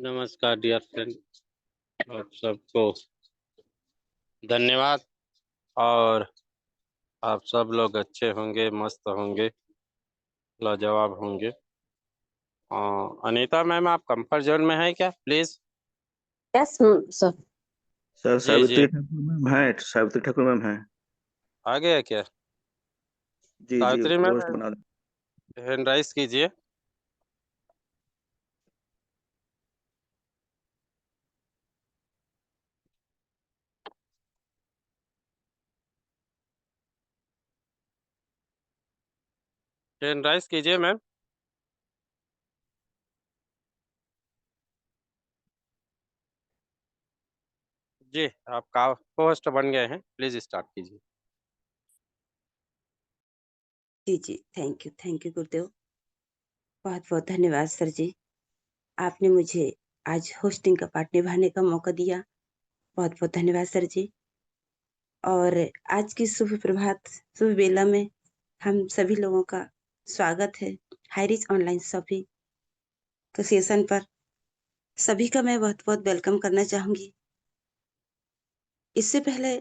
नमस्कार dear friend. आप सबको धन्यवाद। और आप सब लोग अच्छे होंगे, मस्त होंगे, लाजवाब होंगे। अनीता मैम, आप कंफर्ट जोन में हैं क्या? Please. Yes sir. Sir ji जी। सावित्री ठाकुर मैम है, सावित्री ठाकुर मैम है। आ गया क्या? जी जी, सावित्री मैम, होस्ट बना दें। हैंड राइज कीजिए। हैंड राइज कीजिए मैम। जी, आप का होस्ट बन गए हैं, प्लीज स्टार्ट कीजिए। जी जी, थैंक यू गुरुदेव। बहुत बहुत धन्यवाद सर जी। आपने मुझे आज होस्टिंग का पार्ट निभाने का मौका दिया। बहुत बहुत धन्यवाद सर जी। और आज की शुभ प्रभात, शुभ बेला में हम सभी लोगों का स्वागत है हाईरिच ऑनलाइन शॉपिंग के सेशन पर। सभी का मैं बहुत बहुत वेलकम करना चाहूंगी। इससे पहले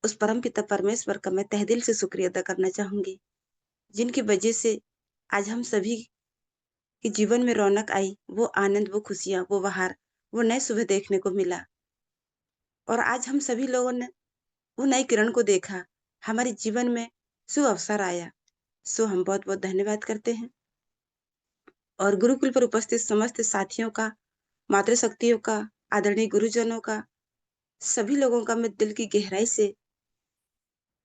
उस परम पिता परमेश्वर का मैं तहे दिल से शुक्रिया अदा करना चाहूंगी, जिनकी वजह से आज हम सभी कि जीवन में रौनक आई, वो आनंद, वो खुशियां, वो बहार, वो नए सुबह देखने को मिला। और आज हम सभी लोगों ने वो नई किरण को देखा, हमारे जीवन में शुभ अवसर आया। सो हम बहुत बहुत धन्यवाद करते हैं। और गुरुकुल पर उपस्थित समस्त साथियों का, मातृशक्तियों का, आदरणीय गुरुजनों का, सभी लोगों का मैं दिल की गहराई से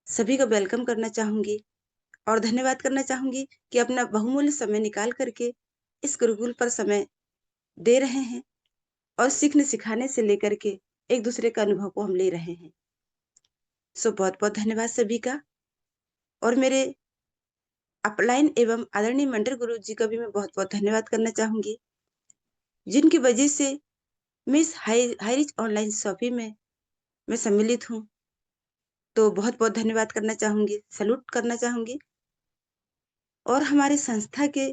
सभी का वेलकम करना चाहूंगी और धन्यवाद करना चाहूंगी कि अपना बहुमूल्य समय निकाल करके इस गुरुकुल पर समय दे रहे हैं और सीखने सिखाने से लेकर के एक दूसरे का अनुभव को हम ले रहे हैं। सो बहुत बहुत धन्यवाद सभी का। और मेरे अपलाइन एवं आदरणीय मंडल गुरु जी का भी मैं बहुत बहुत धन्यवाद करना चाहूंगी, जिनकी वजह से मैं इस हाईरिच ऑनलाइन शॉपिंग में मैं सम्मिलित हूँ। तो बहुत बहुत धन्यवाद करना चाहूंगी, सैल्यूट करना चाहूंगी। और हमारे संस्था के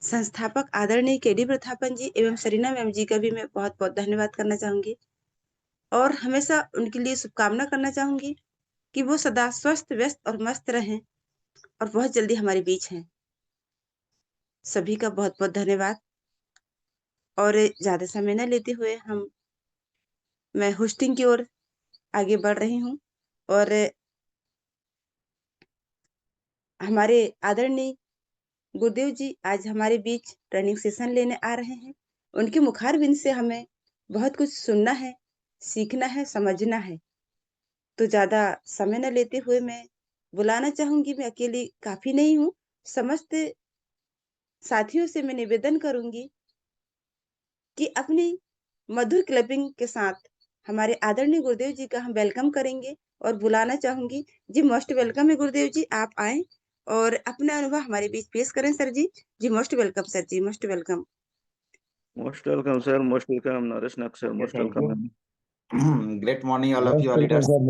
संस्थापक आदरणीय केडी प्रथापन जी एवं सरीना मैम जी का भी मैं बहुत बहुत धन्यवाद करना चाहूंगी और हमेशा उनके लिए शुभकामना करना चाहूंगी कि वो सदा स्वस्थ, व्यस्त और मस्त रहें और बहुत जल्दी हमारे बीच हैं। सभी का बहुत बहुत धन्यवाद। और ज्यादा समय न लेते हुए मैं होस्टिंग की ओर आगे बढ़ रही हूँ। और हमारे आदरणीय गुरुदेव जी आज हमारे बीच ट्रेनिंग सेशन लेने आ रहे हैं। उनके मुखारबिंद से हमें बहुत कुछ सुनना है, सीखना है, समझना है। तो ज्यादा समय न लेते हुए मैं बुलाना चाहूंगी, मैं अकेली काफी नहीं हूँ, समस्त साथियों से मैं निवेदन करूंगी कि अपनी मधुर क्लबिंग के साथ हमारे आदरणीय गुरुदेव जी का हम वेलकम करेंगे और बुलाना चाहूंगी। जी मोस्ट वेलकम है गुरुदेव जी, आप आए और अपना अनुभव हमारे बीच पेश करें सर जी। जी most welcome sir ji, most welcome. Most welcome sir, most welcome Naresh Nag sir, most Thank welcome you. Ma'am. Great morning, all of most you, our welcome leaders. Sir,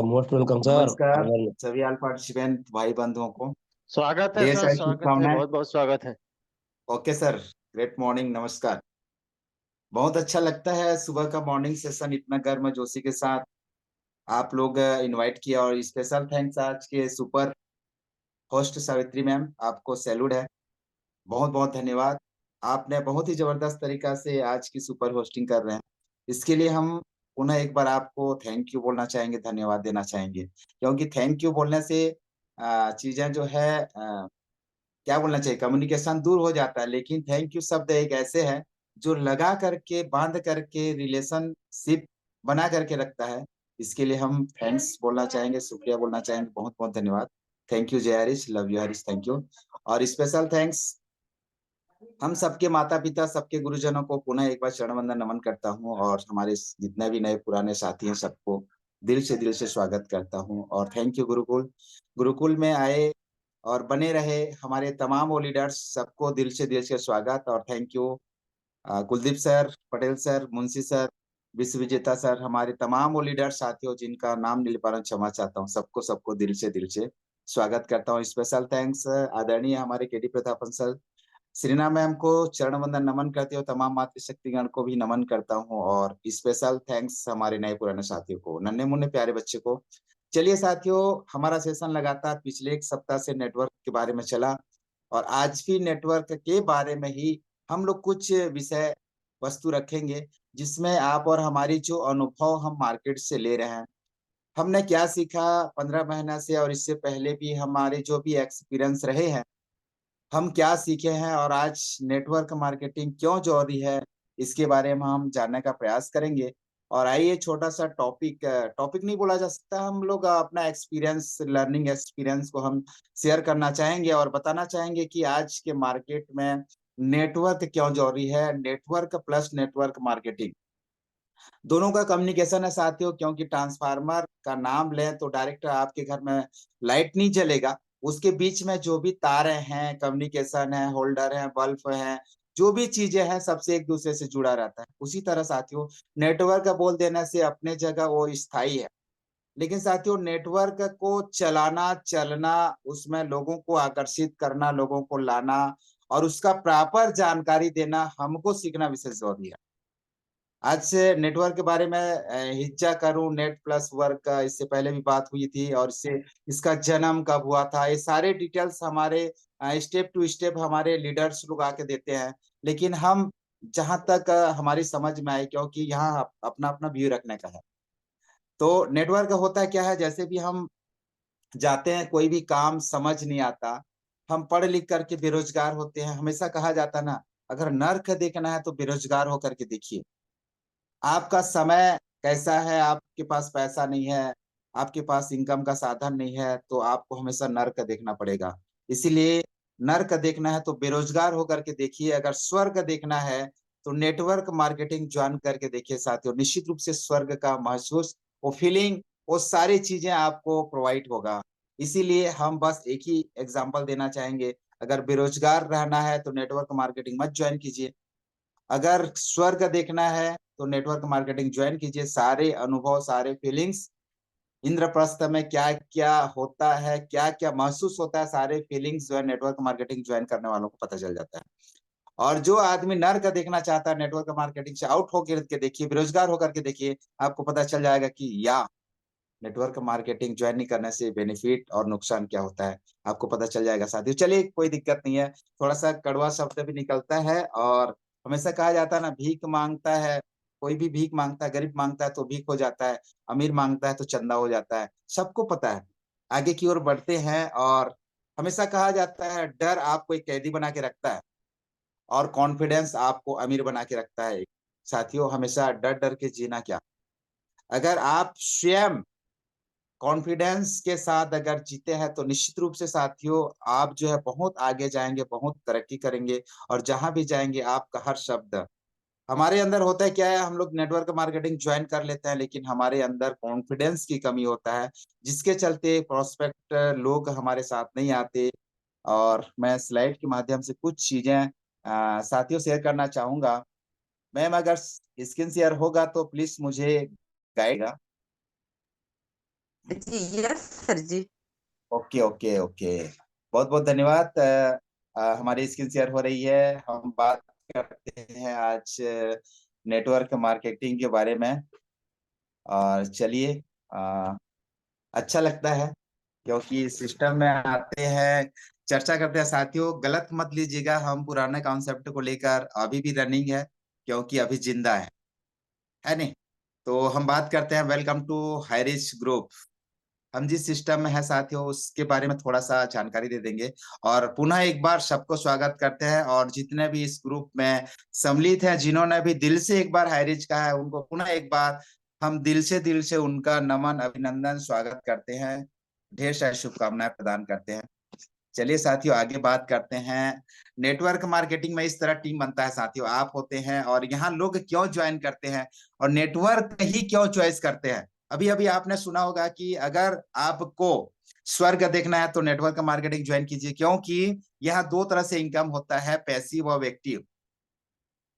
most welcome sir. नमस्कार सभी all participant भाई बंधुओं को। स्वागत है ढेर sir, सारी स्वागत है, शुभकामनाएं। बहुत बहुत स्वागत है। ओके सर, ग्रेट मॉर्निंग, नमस्कार। बहुत अच्छा लगता है सुबह का मॉर्निंग सेशन इतना गर्म जोशी के साथ आप लोग इनवाइट किया। और स्पेशल थैंक्स आज के सुपर होस्ट सावित्री मैम, आपको सैल्यूट है, बहुत बहुत धन्यवाद। आपने बहुत ही जबरदस्त तरीका से आज की सुपर होस्टिंग कर रहे हैं, इसके लिए हम पुनः एक बार आपको थैंक यू बोलना चाहेंगे, धन्यवाद देना चाहेंगे। क्योंकि थैंक यू बोलने से चीजें जो है क्या बोलना चाहिए, कम्युनिकेशन दूर हो जाता है। लेकिन थैंक यू शब्द एक ऐसे है जो लगा करके, बांध करके, रिलेशनशिप बना करके रखता है। इसके लिए हम थैंक्स बोलना चाहेंगे, शुक्रिया बोलना चाहेंगे, बहुत बहुत धन्यवाद। थैंक यू जय Harish, love you Harish, thank you. और स्पेशल थैंक्स हम सबके माता पिता, सबके गुरुजनों को पुनः एक बार चरण वंदन नमन करता हूँ। और हमारे जितने भी नए पुराने साथी हैं सबको दिल से स्वागत करता हूँ। और थैंक यू गुरुकुल, गुरुकुल में आए और बने रहे हमारे तमाम वो लीडर्स, सबको दिल से स्वागत। और thank you Kuldeep sir, Patel sir, Munshi sir, विश्व विजेता सर, हमारे तमाम वो लीडर्स साथियों जिनका नाम नहीं ले पा रहा, क्षमा चाहता हूँ। सबको सबको दिल से स्वागत करता हूँ। स्पेशल थैंक्स आदरणीय हमारे KD Prathapan sir, Shreena ma'am को चरण वंदन नमन करते हो, तमाम मातृशक्तिगण को भी नमन करता हूँ, और स्पेशल थैंक्स हमारे नए पुराने साथियों को, नन्हे मुन्ने प्यारे बच्चे को। चलिए साथियों, हमारा सेशन लगातार पिछले एक सप्ताह से नेटवर्क के बारे में चला, और आज भी नेटवर्क के बारे में ही हम लोग कुछ विषय वस्तु रखेंगे, जिसमें आप और हमारी जो अनुभव हम मार्केट से ले रहे हैं, हमने क्या सीखा 15 महीना से, और इससे पहले भी हमारे जो भी एक्सपीरियंस रहे हैं, हम क्या सीखे हैं, और आज नेटवर्क मार्केटिंग क्यों जरूरी है, इसके बारे में हम जानने का प्रयास करेंगे। और आइए, छोटा सा टॉपिक नहीं बोला जा सकता, हम लोग अपना एक्सपीरियंस, लर्निंग एक्सपीरियंस को हम शेयर करना चाहेंगे, और बताना चाहेंगे कि आज के मार्केट में नेटवर्क क्यों जरूरी है, नेटवर्क प्लस नेटवर्क मार्केटिंग दोनों का कम्युनिकेशन है साथियों। क्योंकि ट्रांसफार्मर का नाम लें तो डायरेक्ट आपके घर में लाइट नहीं जलेगा, उसके बीच में जो भी तारे हैं, कम्युनिकेशन है, होल्डर है, बल्ब है, जो भी चीजें हैं, सबसे एक दूसरे से जुड़ा रहता है। उसी तरह साथियों, नेटवर्क बोल देने से अपने जगह वो स्थायी है, लेकिन साथियों नेटवर्क को चलाना, चलना, उसमें लोगों को आकर्षित करना, लोगों को लाना, और उसका प्रॉपर जानकारी देना, हमको सीखना विशेष जरूरी है। आज से नेटवर्क के बारे में हिज्जा करूं, नेट प्लस वर्क का इससे पहले भी बात हुई थी, और इससे इसका जन्म कब हुआ था, ये सारे डिटेल्स हमारे स्टेप टू स्टेप हमारे लीडर्स लोग आके देते हैं। लेकिन हम जहां तक हमारी समझ में आए, क्योंकि यहाँ अपना अपना व्यू रखने का है। तो नेटवर्क होता क्या है, जैसे भी हम जाते हैं, कोई भी काम समझ नहीं आता, हम पढ़ लिख करके बेरोजगार होते हैं। हमेशा कहा जाता ना, अगर नर्क देखना है तो बेरोजगार होकर के देखिए। आपका समय कैसा है, आपके पास पैसा नहीं है, आपके पास इनकम का साधन नहीं है, तो आपको हमेशा नर्क देखना पड़ेगा। इसीलिए नर्क देखना है तो बेरोजगार होकर के देखिए, अगर स्वर्ग देखना है तो नेटवर्क मार्केटिंग ज्वाइन करके देखिए साथियों। निश्चित रूप से स्वर्ग का महसूस, वो फीलिंग, वो सारी चीजें आपको प्रोवाइड होगा। इसीलिए हम बस एक ही एग्जांपल देना चाहेंगे, अगर बेरोजगार रहना है तो नेटवर्क मार्केटिंग मत ज्वाइन कीजिए, अगर स्वर्ग देखना है तो नेटवर्क मार्केटिंग ज्वाइन कीजिए। सारे अनुभव, सारे फीलिंग्स, इंद्रप्रस्थ में क्या क्या होता है, क्या क्या महसूस होता है, सारे फीलिंग्स जो है नेटवर्क मार्केटिंग ज्वाइन करने वालों को पता चल जाता है। और जो आदमी नर्क देखना चाहता है, नेटवर्क मार्केटिंग से आउट होकर के देखिए, बेरोजगार होकर के देखिए, आपको पता चल जाएगा कि या नेटवर्क मार्केटिंग ज्वाइन नहीं करने से बेनिफिट और नुकसान क्या होता है, आपको पता चल जाएगा साथियों। चलिए, कोई दिक्कत नहीं है, थोड़ा सा कड़वा शब्द भी निकलता है, और हमेशा कहा जाता है ना, भीख मांगता है, कोई भी भीख मांगता है, गरीब मांगता है तो भीख हो जाता है, अमीर मांगता है तो चंदा हो जाता है, सबको पता है। आगे की ओर बढ़ते हैं, और हमेशा कहा जाता है, डर आपको एक कैदी बना के रखता है, और कॉन्फिडेंस आपको अमीर बना के रखता है। साथियों, हमेशा डर डर के जीना क्या, अगर आप स्वयं कॉन्फिडेंस के साथ अगर जीते हैं तो निश्चित रूप से साथियों आप जो है बहुत आगे जाएंगे, बहुत तरक्की करेंगे, और जहां भी जाएंगे आपका हर शब्द, हमारे अंदर होता है क्या है, हम लोग नेटवर्क मार्केटिंग ज्वाइन कर लेते हैं, लेकिन हमारे अंदर कॉन्फिडेंस की कमी होता है, जिसके चलते प्रोस्पेक्ट लोग हमारे साथ नहीं आते। और मैं स्लाइड के माध्यम से कुछ चीजें साथियों शेयर करना चाहूंगा। मैम, अगर स्क्रीन शेयर होगा तो प्लीज मुझे गाइडेगा। जी यस सर जी। ओके ओके ओके, बहुत बहुत धन्यवाद। हमारी स्क्रीन शेयर हो रही है, हम बात करते हैं आज नेटवर्क मार्केटिंग के बारे में। और चलिए, अच्छा लगता है क्योंकि सिस्टम में आते हैं, चर्चा करते हैं साथियों। गलत मत लीजिएगा, हम पुराने कॉन्सेप्ट को लेकर अभी भी रनिंग है, क्योंकि अभी जिंदा है नहीं। तो हम बात करते हैं, वेलकम टू हाईरिच ग्रुप। हम जिस सिस्टम में है साथियों, उसके बारे में थोड़ा सा जानकारी दे देंगे, और पुनः एक बार सबको स्वागत करते हैं। और जितने भी इस ग्रुप में सम्मिलित हैं, जिन्होंने भी दिल से एक बार हाईरिच कहा है, उनको पुनः एक बार हम दिल से उनका नमन, अभिनंदन, स्वागत करते हैं, ढेर सारी शुभकामनाएं प्रदान करते हैं। चलिए साथियों, आगे बात करते हैं। नेटवर्क मार्केटिंग में इस तरह टीम बनता है साथियों, आप होते हैं, और यहाँ लोग क्यों ज्वाइन करते हैं, और नेटवर्क ही क्यों चॉइस करते हैं। अभी अभी आपने सुना होगा कि अगर आपको स्वर्ग देखना है तो नेटवर्क मार्केटिंग ज्वाइन कीजिए, क्योंकि यहाँ दो तरह से इनकम होता है, पैसिव और एक्टिव।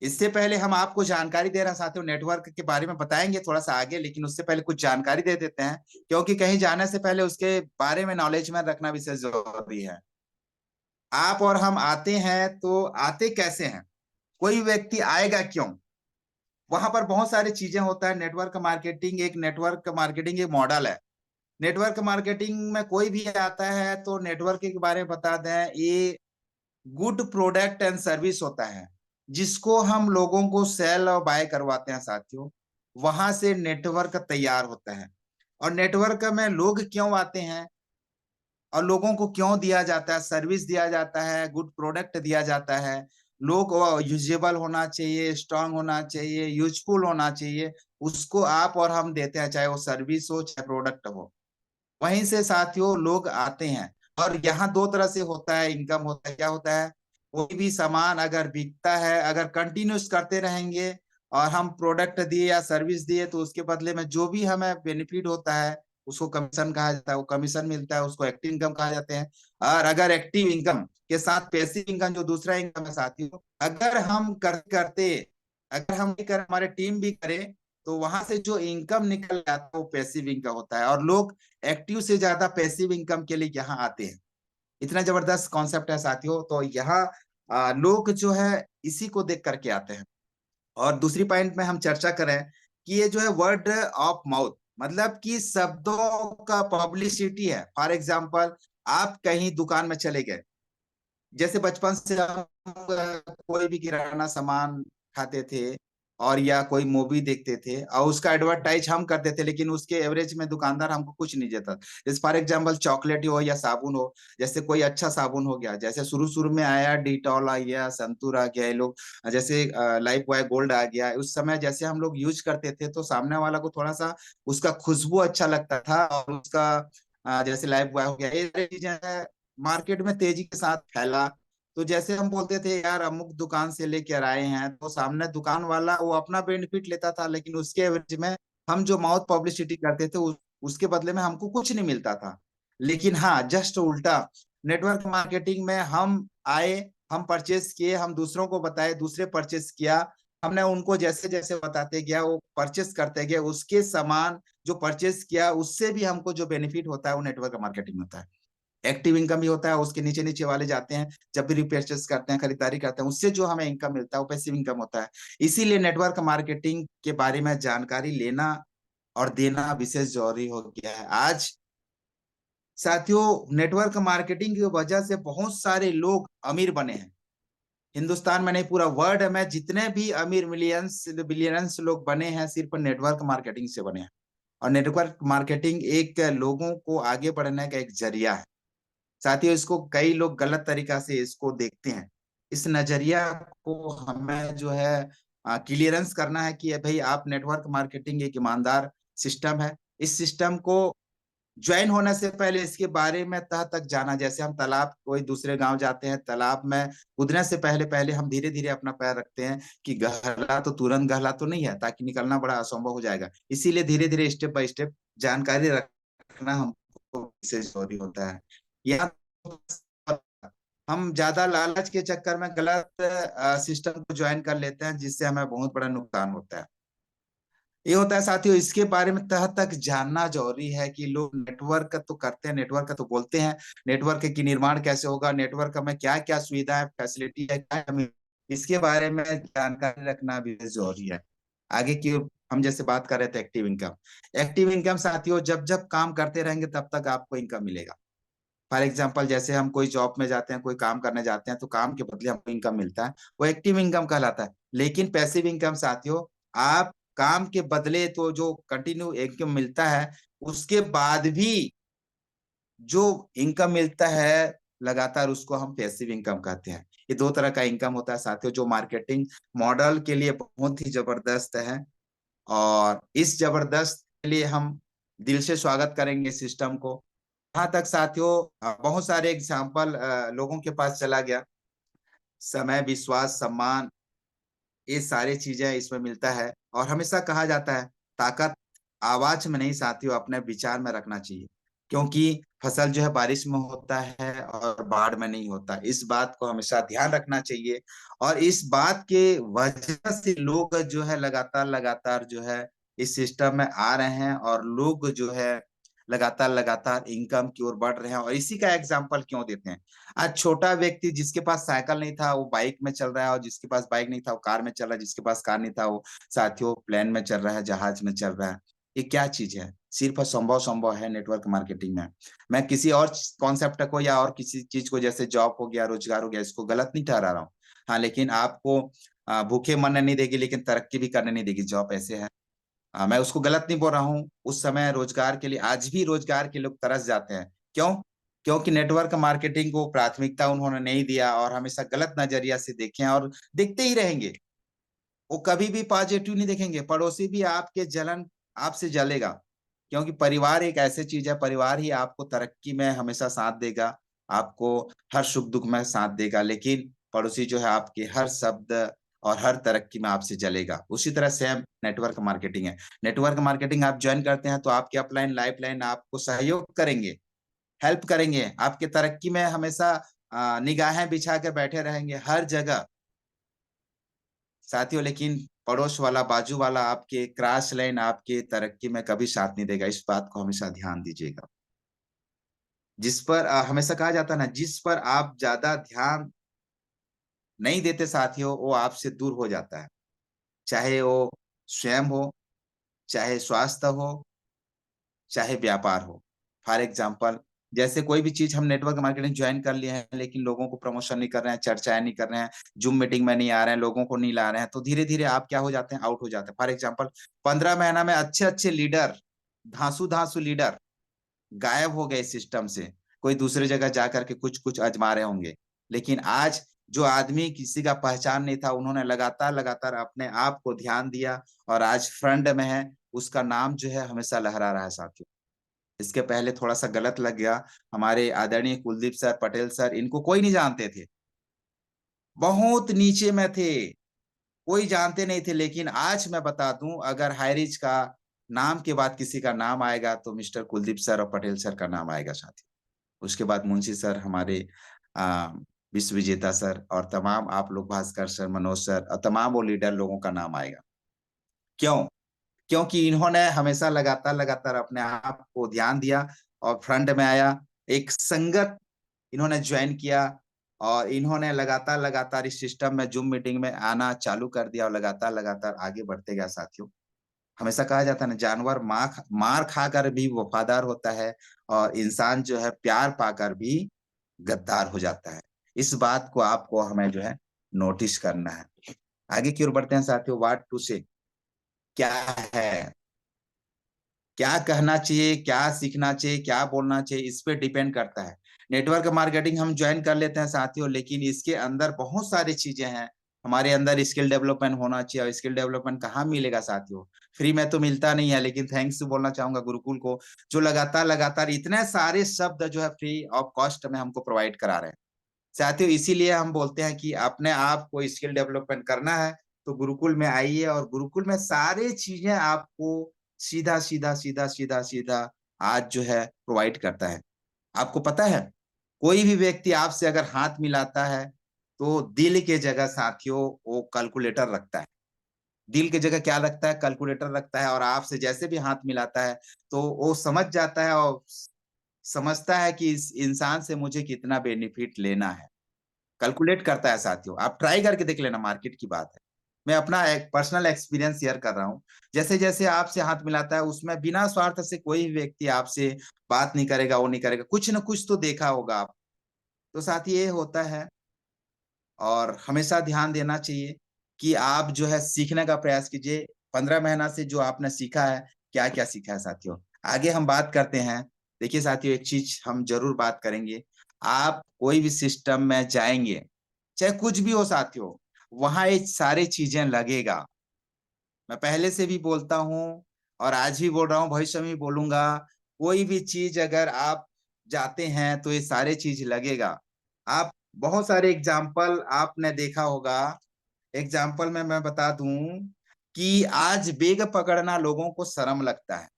इससे पहले हम आपको जानकारी दे रहे हैं साथियों, नेटवर्क के बारे में बताएंगे थोड़ा सा आगे, लेकिन उससे पहले कुछ जानकारी दे देते हैं, क्योंकि कहीं जाने से पहले उसके बारे में नॉलेज में रखना विशेष जरूरी है। आप और हम आते हैं तो आते कैसे हैं, कोई व्यक्ति आएगा क्यों, वहां पर बहुत सारी चीजें होता है। नेटवर्क मार्केटिंग एक मॉडल है। नेटवर्क मार्केटिंग में कोई भी आता है तो नेटवर्क के बारे में बता दें, ये गुड प्रोडक्ट एंड सर्विस होता है जिसको हम लोगों को सेल और बाय करवाते हैं साथियों। वहां से नेटवर्क तैयार होता है। और नेटवर्क में लोग क्यों आते हैं और लोगों को क्यों दिया जाता है, सर्विस दिया जाता है, गुड प्रोडक्ट दिया जाता है। लोग यूजेबल होना चाहिए, स्ट्रांग होना चाहिए, यूजफुल होना चाहिए, उसको आप और हम देते हैं, चाहे वो सर्विस हो चाहे प्रोडक्ट हो। वहीं से साथियों लोग आते हैं। और यहाँ दो तरह से होता है, इनकम होता है। क्या होता है, कोई भी सामान अगर बिकता है, अगर कंटिन्यूस करते रहेंगे और हम प्रोडक्ट दिए या सर्विस दिए तो उसके बदले में जो भी हमें बेनिफिट होता है उसको कमीशन कहा जाता है। वो कमीशन मिलता है, उसको एक्टिव इनकम कहा जाते हैं। और अगर एक्टिव इनकम के साथ पैसिव इनकम जो दूसरा इनकम है साथियों, अगर हम करते अगर हम भी करें, हमारे टीम भी करे, तो वहां से जो इनकम निकल जाता है वो पैसिव इनकम होता है। और लोग एक्टिव से ज्यादा पैसिव इनकम के लिए यहाँ आते हैं। इतना जबरदस्त कॉन्सेप्ट है साथियों। तो यहाँ लोग जो है इसी को देख करके आते हैं। और दूसरी पॉइंट में हम चर्चा करें कि ये जो है वर्ड ऑफ माउथ, मतलब कि शब्दों का पब्लिसिटी है। फॉर एग्जाम्पल, आप कहीं दुकान में चले गए, जैसे बचपन से हम कोई भी किराना सामान खाते थे और या कोई मूवी देखते थे और उसका एडवर्टाइज हम करते थे, लेकिन उसके एवरेज में दुकानदार हमको कुछ नहीं देता। जैसे फॉर एग्जांपल चॉकलेट हो या साबुन हो, जैसे कोई अच्छा साबुन हो गया, जैसे शुरू शुरू में आया डिटॉल आ गया, संतूर आ गया, ये लोग जैसे लाइफ बॉय गोल्ड आ गया, उस समय जैसे हम लोग यूज करते थे तो सामने वाला को थोड़ा सा उसका खुशबू अच्छा लगता था। और उसका जैसे लाइफ बॉय हो गया, ये सारी चीजें मार्केट में तेजी के साथ फैला। तो जैसे हम बोलते थे यार अमुक दुकान से लेकर आए हैं, तो सामने दुकान वाला वो अपना बेनिफिट लेता था, लेकिन उसके एवरेज में हम जो माउथ पब्लिसिटी करते थे उसके बदले में हमको कुछ नहीं मिलता था। लेकिन हाँ, जस्ट उल्टा, नेटवर्क मार्केटिंग में हम आए, हम परचेस किए, हम दूसरों को बताए, दूसरे परचेस किया, हमने उनको जैसे जैसे बताते गया वो परचेस करते गए, उसके सामान जो परचेस किया उससे भी हमको जो बेनिफिट होता है वो नेटवर्क मार्केटिंग होता है। एक्टिव इनकम भी होता है, उसके नीचे नीचे वाले जाते हैं, जब भी रिपर्चेस करते हैं, खरीदारी करते हैं, उससे जो हमें इनकम मिलता है वो पैसिव इनकम होता है। इसीलिए नेटवर्क मार्केटिंग के बारे में जानकारी लेना और देना विशेष जरूरी हो गया है आज साथियों। नेटवर्क मार्केटिंग की वजह से बहुत सारे लोग अमीर बने हैं। हिंदुस्तान में नहीं, पूरा वर्ल्ड में जितने भी अमीर मिलियंस बिलियंस लोग बने हैं सिर्फ नेटवर्क मार्केटिंग से बने हैं। और नेटवर्क मार्केटिंग एक लोगों को आगे बढ़ने का एक जरिया है साथियों। इसको कई लोग गलत तरीका से इसको देखते हैं। इस नजरिया को हमें जो है क्लियरेंस करना है कि भाई आप नेटवर्क मार्केटिंग एक ईमानदार सिस्टम है। इस सिस्टम को ज्वाइन होने से पहले इसके बारे में तह तक जाना। जैसे हम तालाब, कोई दूसरे गांव जाते हैं, तालाब में कूदने से पहले पहले हम धीरे धीरे अपना पैर रखते हैं कि गहरा तो तुरंत गहरा तो नहीं है, ताकि निकलना बड़ा असंभव हो जाएगा। इसीलिए धीरे धीरे स्टेप बाय स्टेप जानकारी रखना हमको विशेष जरूरी होता है। यहाँ हम ज्यादा लालच के चक्कर में गलत सिस्टम को ज्वाइन कर लेते हैं, जिससे हमें बहुत बड़ा नुकसान होता है। ये होता है साथियों, इसके बारे में तह तक जानना जरूरी है कि लोग नेटवर्क तो करते हैं, नेटवर्क तो बोलते हैं, नेटवर्क की निर्माण कैसे होगा, नेटवर्क में क्या क्या सुविधा है, फैसिलिटी है, क्या हमें इसके बारे में जानकारी रखना भी जरूरी है। आगे की हम जैसे बात कर रहे थे एक्टिव इनकम। एक्टिव इनकम साथियों, जब जब काम करते रहेंगे तब तक आपको इनकम मिलेगा। फॉर एग्जाम्पल, जैसे हम कोई जॉब में जाते हैं, कोई काम करने जाते हैं, तो काम के बदले हमको इनकम मिलता है, वो एक्टिव इनकम कहलाता है। लेकिन पैसिव इनकम साथियों, आप काम के बदले तो जो कंटिन्यू इनकम मिलता है, उसके बाद भी जो इनकम मिलता है लगातार, उसको हम पैसिव इनकम कहते हैं। ये दो तरह का इनकम होता है साथियों, जो मार्केटिंग मॉडल के लिए बहुत ही जबरदस्त है। और इस जबरदस्त के लिए हम दिल से स्वागत करेंगे सिस्टम को। यहाँ तक साथियों बहुत सारे एग्जाम्पल लोगों के पास चला गया। समय, विश्वास, सम्मान, ये सारी चीजें इसमें मिलता है। और हमेशा कहा जाता है ताकत आवाज में नहीं साथियों, अपने विचार में रखना चाहिए। क्योंकि फसल जो है बारिश में होता है और बाढ़ में नहीं होता, इस बात को हमेशा ध्यान रखना चाहिए। और इस बात के वजह से लोग जो है लगातार लगातार जो है इस सिस्टम में आ रहे हैं, और लोग जो है लगातार लगातार इनकम की ओर बढ़ रहे हैं। और इसी का एग्जाम्पल क्यों देते हैं? आज छोटा व्यक्ति जिसके पास साइकिल नहीं था वो बाइक में चल रहा है, और जिसके पास बाइक नहीं था वो कार में चल रहा है, जिसके पास कार नहीं था वो साथियों प्लेन में चल रहा है, जहाज में चल रहा है। ये क्या चीज है? सिर्फ संभव संभव है नेटवर्क मार्केटिंग में। मैं किसी और कॉन्सेप्ट को या और किसी चीज को, जैसे जॉब हो गया, रोजगार हो गया, इसको गलत नहीं ठहरा रहा हूँ। हाँ, लेकिन आपको भूखे मरने नहीं देगी, लेकिन तरक्की भी करने नहीं देगी। जॉब ऐसे है, मैं उसको गलत नहीं बोल रहा हूँ। उस समय रोजगार के लिए, आज भी रोजगार के लोग तरस जाते हैं। क्यों? क्योंकि नेटवर्क मार्केटिंग को प्राथमिकता उन्होंने नहीं दिया और हमेशा गलत नजरिया से देखे हैं, और देखते ही रहेंगे। वो कभी भी पॉजिटिव नहीं देखेंगे। पड़ोसी भी आपके जलन आपसे जलेगा, क्योंकि परिवार एक ऐसी चीज है, परिवार ही आपको तरक्की में हमेशा साथ देगा, आपको हर सुख दुख में साथ देगा। लेकिन पड़ोसी जो है आपके हर शब्द और हर तरक्की में आपसे जलेगा। उसी तरह सेम नेटवर्क मार्केटिंग है। नेटवर्क मार्केटिंग आप ज्वाइन करते हैं तो आपके अपलाइन लाइफलाइन आपको सहयोग करेंगे, हेल्प करेंगे, आपके तरक्की में हमेशा निगाहें बिछा के बैठे रहेंगे हर जगह साथियों। लेकिन पड़ोस वाला, बाजू वाला, आपके क्रॉस लाइन आपके तरक्की में कभी साथ नहीं देगा। इस बात को हमेशा ध्यान दीजिएगा। जिस पर हमेशा कहा जाता है ना, जिस पर आप ज्यादा ध्यान नहीं देते साथियों, वो आपसे दूर हो जाता है। चाहे वो स्वयं हो, चाहे स्वास्थ्य हो, चाहे व्यापार हो। फॉर एग्जाम्पल, जैसे कोई भी चीज हम नेटवर्क मार्केटिंग ज्वाइन कर लिए हैं, लेकिन लोगों को प्रमोशन नहीं कर रहे हैं, चर्चाएं नहीं कर रहे हैं, जूम मीटिंग में नहीं आ रहे हैं, लोगों को नहीं ला रहे हैं, तो धीरे धीरे आप क्या हो जाते हैं? आउट हो जाते हैं। फॉर एग्जाम्पल, 15 महीना में अच्छे अच्छे लीडर, धांसू धांसू लीडर गायब हो गए सिस्टम से। कोई दूसरी जगह जाकर के कुछ कुछ आजमा रहे होंगे। लेकिन आज जो आदमी किसी का पहचान नहीं था, उन्होंने लगातार लगातार अपने आप को ध्यान दिया और आज फ्रंट में है। उसका नाम जो है हमेशा लहरा रहा है साथियों। इसके पहले थोड़ा सा गलत लग गया। हमारे आदरणीय कुलदीप सर, पटेल सर, इनको कोई नहीं जानते थे, बहुत नीचे में थे, कोई जानते नहीं थे। लेकिन आज मैं बता दूं, अगर हाईरिच का नाम के बाद किसी का नाम आएगा तो मिस्टर कुलदीप सर और पटेल सर का नाम आएगा साथियों। उसके बाद मुंशी सर, हमारे आ, विश्व विजेता सर, और तमाम आप लोग, भास्कर सर, मनोज सर, और तमाम वो लीडर लोगों का नाम आएगा। क्यों? क्योंकि इन्होंने हमेशा लगातार लगातार अपने आप को ध्यान दिया और फ्रंट में आया। एक संगत इन्होंने ज्वाइन किया और इन्होंने लगातार लगातार इस सिस्टम में, जूम मीटिंग में आना चालू कर दिया और लगातार लगातार आगे बढ़ते गया साथियों। हमेशा कहा जाता है ना, जानवर मार खाकर भी वफादार होता है और इंसान जो है प्यार पाकर भी गद्दार हो जाता है। इस बात को आपको हमें जो है नोटिस करना है। आगे की ओर बढ़ते हैं साथियों। व्हाट टू से, क्या है, क्या कहना चाहिए, क्या सीखना चाहिए, क्या बोलना चाहिए, इस पे डिपेंड करता है। नेटवर्क मार्केटिंग हम ज्वाइन कर लेते हैं साथियों, लेकिन इसके अंदर बहुत सारी चीजें हैं। हमारे अंदर स्किल डेवलपमेंट होना चाहिए, और स्किल डेवलपमेंट कहाँ मिलेगा साथियों? फ्री में तो मिलता नहीं है। लेकिन थैंक्स बोलना चाहूंगा गुरुकुल को, जो लगातार लगातार इतने सारे शब्द जो है फ्री ऑफ कॉस्ट में हमको प्रोवाइड करा रहे हैं साथियों। इसीलिए हम बोलते हैं कि अपने आप को स्किल डेवलपमेंट करना है तो गुरुकुल में आइए, और गुरुकुल में सारी चीजें आपको सीधा सीधा सीधा सीधा सीधा आज जो है प्रोवाइड करता है। आपको पता है, कोई भी व्यक्ति आपसे अगर हाथ मिलाता है तो दिल के जगह साथियों वो कैलकुलेटर रखता है। दिल की जगह क्या रखता है? कैलकुलेटर रखता है। और आपसे जैसे भी हाथ मिलाता है तो वो समझ जाता है और समझता है कि इस इंसान से मुझे कितना बेनिफिट लेना है। कैलकुलेट करता है साथियों। आप ट्राई करके देख लेना, मार्केट की बात है। मैं अपना एक पर्सनल एक्सपीरियंस शेयर कर रहा हूँ। जैसे जैसे आपसे हाथ मिलाता है, उसमें बिना स्वार्थ से कोई भी व्यक्ति आपसे बात नहीं करेगा, वो नहीं करेगा, कुछ ना कुछ तो देखा होगा आप। तो साथी ये होता है, और हमेशा ध्यान देना चाहिए कि आप जो है सीखने का प्रयास कीजिए। 15 महीना से जो आपने सीखा है, क्या क्या सीखा है साथियों? आगे हम बात करते हैं। देखिए साथियों, एक चीज हम जरूर बात करेंगे। आप कोई भी सिस्टम में जाएंगे, चाहे कुछ भी हो साथियों, वहां ये सारी चीजें लगेगा। मैं पहले से भी बोलता हूँ और आज भी बोल रहा हूँ, भविष्य में भी बोलूंगा। कोई भी चीज अगर आप जाते हैं तो ये सारे चीज लगेगा। आप बहुत सारे एग्जाम्पल आपने देखा होगा। एग्जाम्पल में मैं बता दूं कि आज बैग पकड़ना लोगों को शर्म लगता है।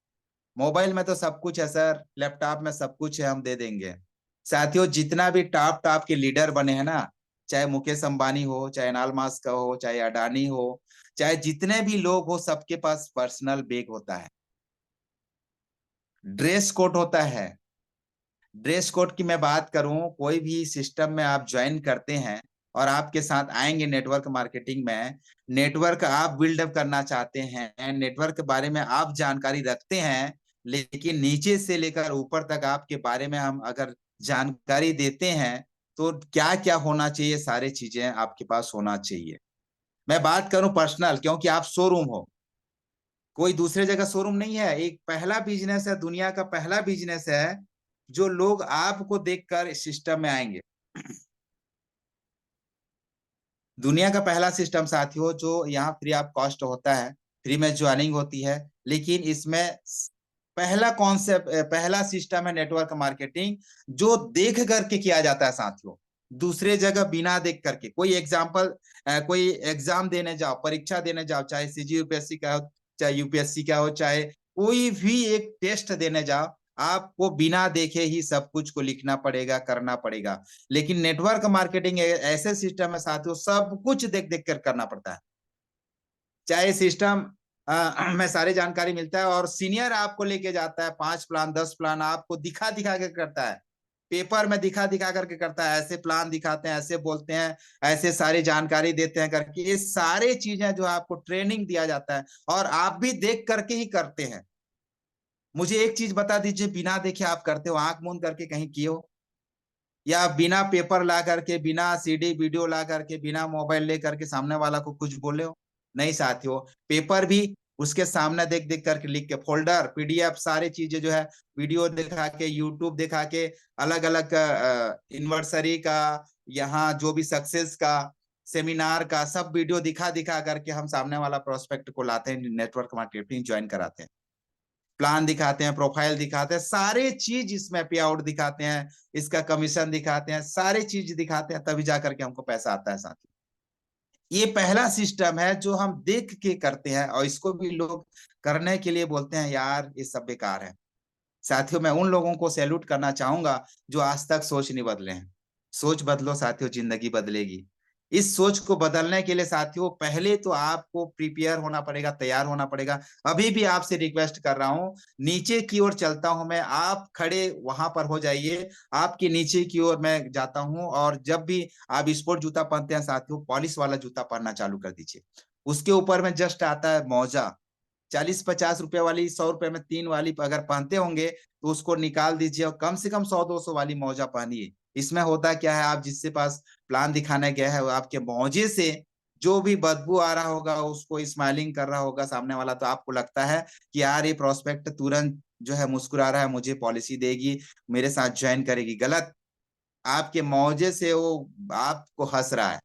मोबाइल में तो सब कुछ है सर, लैपटॉप में सब कुछ है, हम दे देंगे। साथियों, जितना भी टॉप टॉप के लीडर बने हैं ना, चाहे मुकेश अंबानी हो, चाहे एलन मस्क हो, चाहे अडानी हो, चाहे जितने भी लोग हो, सबके पास पर्सनल बैग होता है। ड्रेस कोड होता है। ड्रेस कोड की मैं बात करूं, कोई भी सिस्टम में आप ज्वाइन करते हैं और आपके साथ आएंगे नेटवर्क मार्केटिंग में, नेटवर्क आप बिल्डअप करना चाहते हैं, नेटवर्क के बारे में आप जानकारी रखते हैं, लेकिन नीचे से लेकर ऊपर तक आपके बारे में हम अगर जानकारी देते हैं तो क्या क्या होना चाहिए, सारी चीजें आपके पास होना चाहिए। मैं बात करूं पर्सनल, क्योंकि आप शोरूम हो, कोई दूसरे जगह शोरूम नहीं है, एक पहला बिजनेस है, दुनिया का पहला बिजनेस है जो लोग आपको देखकर सिस्टम में आएंगे। दुनिया का पहला सिस्टम साथियों जो यहाँ फ्री ऑफ कॉस्ट होता है, फ्री में ज्वाइनिंग होती है, लेकिन इसमें पहला कॉन्सेप्ट, पहला सिस्टम है नेटवर्क मार्केटिंग जो देख करके किया जाता है साथियों, दूसरे जगह बिना देख करके। कोई एग्जाम्पल, कोई एग्जाम देने जाओ, परीक्षा देने जाओ, चाहे CG UPSC का हो, चाहे UPSC का हो, चाहे कोई भी एक टेस्ट देने जाओ, आपको बिना देखे ही सब कुछ को लिखना पड़ेगा, करना पड़ेगा। लेकिन नेटवर्क मार्केटिंग ऐसे सिस्टम है साथियों, सब कुछ देख देख कर करना पड़ता है। चाहे सिस्टम में सारी जानकारी मिलता है और सीनियर आपको लेके जाता है, 5 प्लान 10 प्लान आपको दिखा दिखा के करता है, पेपर में दिखा दिखा करके करता है, ऐसे प्लान दिखाते हैं, ऐसे बोलते हैं, ऐसे सारी जानकारी देते हैं करके, ये सारे चीजें जो आपको ट्रेनिंग दिया जाता है और आप भी देख करके ही करते हैं। मुझे एक चीज बता दीजिए, बिना देखे आप करते हो, आंख मूंद करके कहीं किए हो, या बिना पेपर ला करके, बिना CD वीडियो ला करके, बिना मोबाइल ले करके सामने वाला को कुछ बोले हो? नहीं साथियों, पेपर भी उसके सामने देख देख करके लिख के, फोल्डर PDF सारी चीजें जो है, वीडियो दिखा के, यूट्यूब दिखा के, अलग अलग एनिवर्सरी का, यहाँ जो भी सक्सेस का, सेमिनार का, सब वीडियो दिखा दिखा करके हम सामने वाला प्रोस्पेक्ट को लाते हैं, नेटवर्क मार्केटिंग ज्वाइन कराते हैं, प्लान दिखाते हैं, प्रोफाइल दिखाते हैं, सारे चीज इसमें पे आउट दिखाते हैं, इसका कमीशन दिखाते हैं, सारे चीज दिखाते हैं, तभी जाकर के हमको पैसा आता है साथियों। ये पहला सिस्टम है जो हम देख के करते हैं और इसको भी लोग करने के लिए बोलते हैं यार ये सब बेकार है। साथियों मैं उन लोगों को सैल्यूट करना चाहूंगा जो आज तक सोच नहीं बदले हैं। सोच बदलो साथियों, जिंदगी बदलेगी। इस सोच को बदलने के लिए साथियों पहले तो आपको प्रिपेयर होना पड़ेगा, तैयार होना पड़ेगा। अभी भी आपसे रिक्वेस्ट कर रहा हूं, नीचे की ओर चलता हूं मैं, आप खड़े वहां पर हो जाइए, आपके नीचे की ओर मैं जाता हूं, और जब भी आप स्पोर्ट जूता पहनते हैं साथियों, पॉलिश वाला जूता पहनना चालू कर दीजिए। उसके ऊपर में जस्ट आता है मौजा, 40-50 रुपए वाली, 100 रुपए में 3 वाली अगर पहनते होंगे तो उसको निकाल दीजिए और कम से कम 100-200 वाली मौजा पहनिए। इसमें होता क्या है, आप जिससे पास प्लान दिखाने गए हैं, आपके मौजे से जो भी बदबू आ रहा होगा, उसको स्माइलिंग कर रहा होगा सामने वाला, तो आपको लगता है कि यार ये प्रोस्पेक्ट तुरंत जो है मुस्कुरा रहा है, मुझे पॉलिसी देगी, मेरे साथ ज्वाइन करेगी। गलत, आपके मौजे से वो आपको हंस रहा है।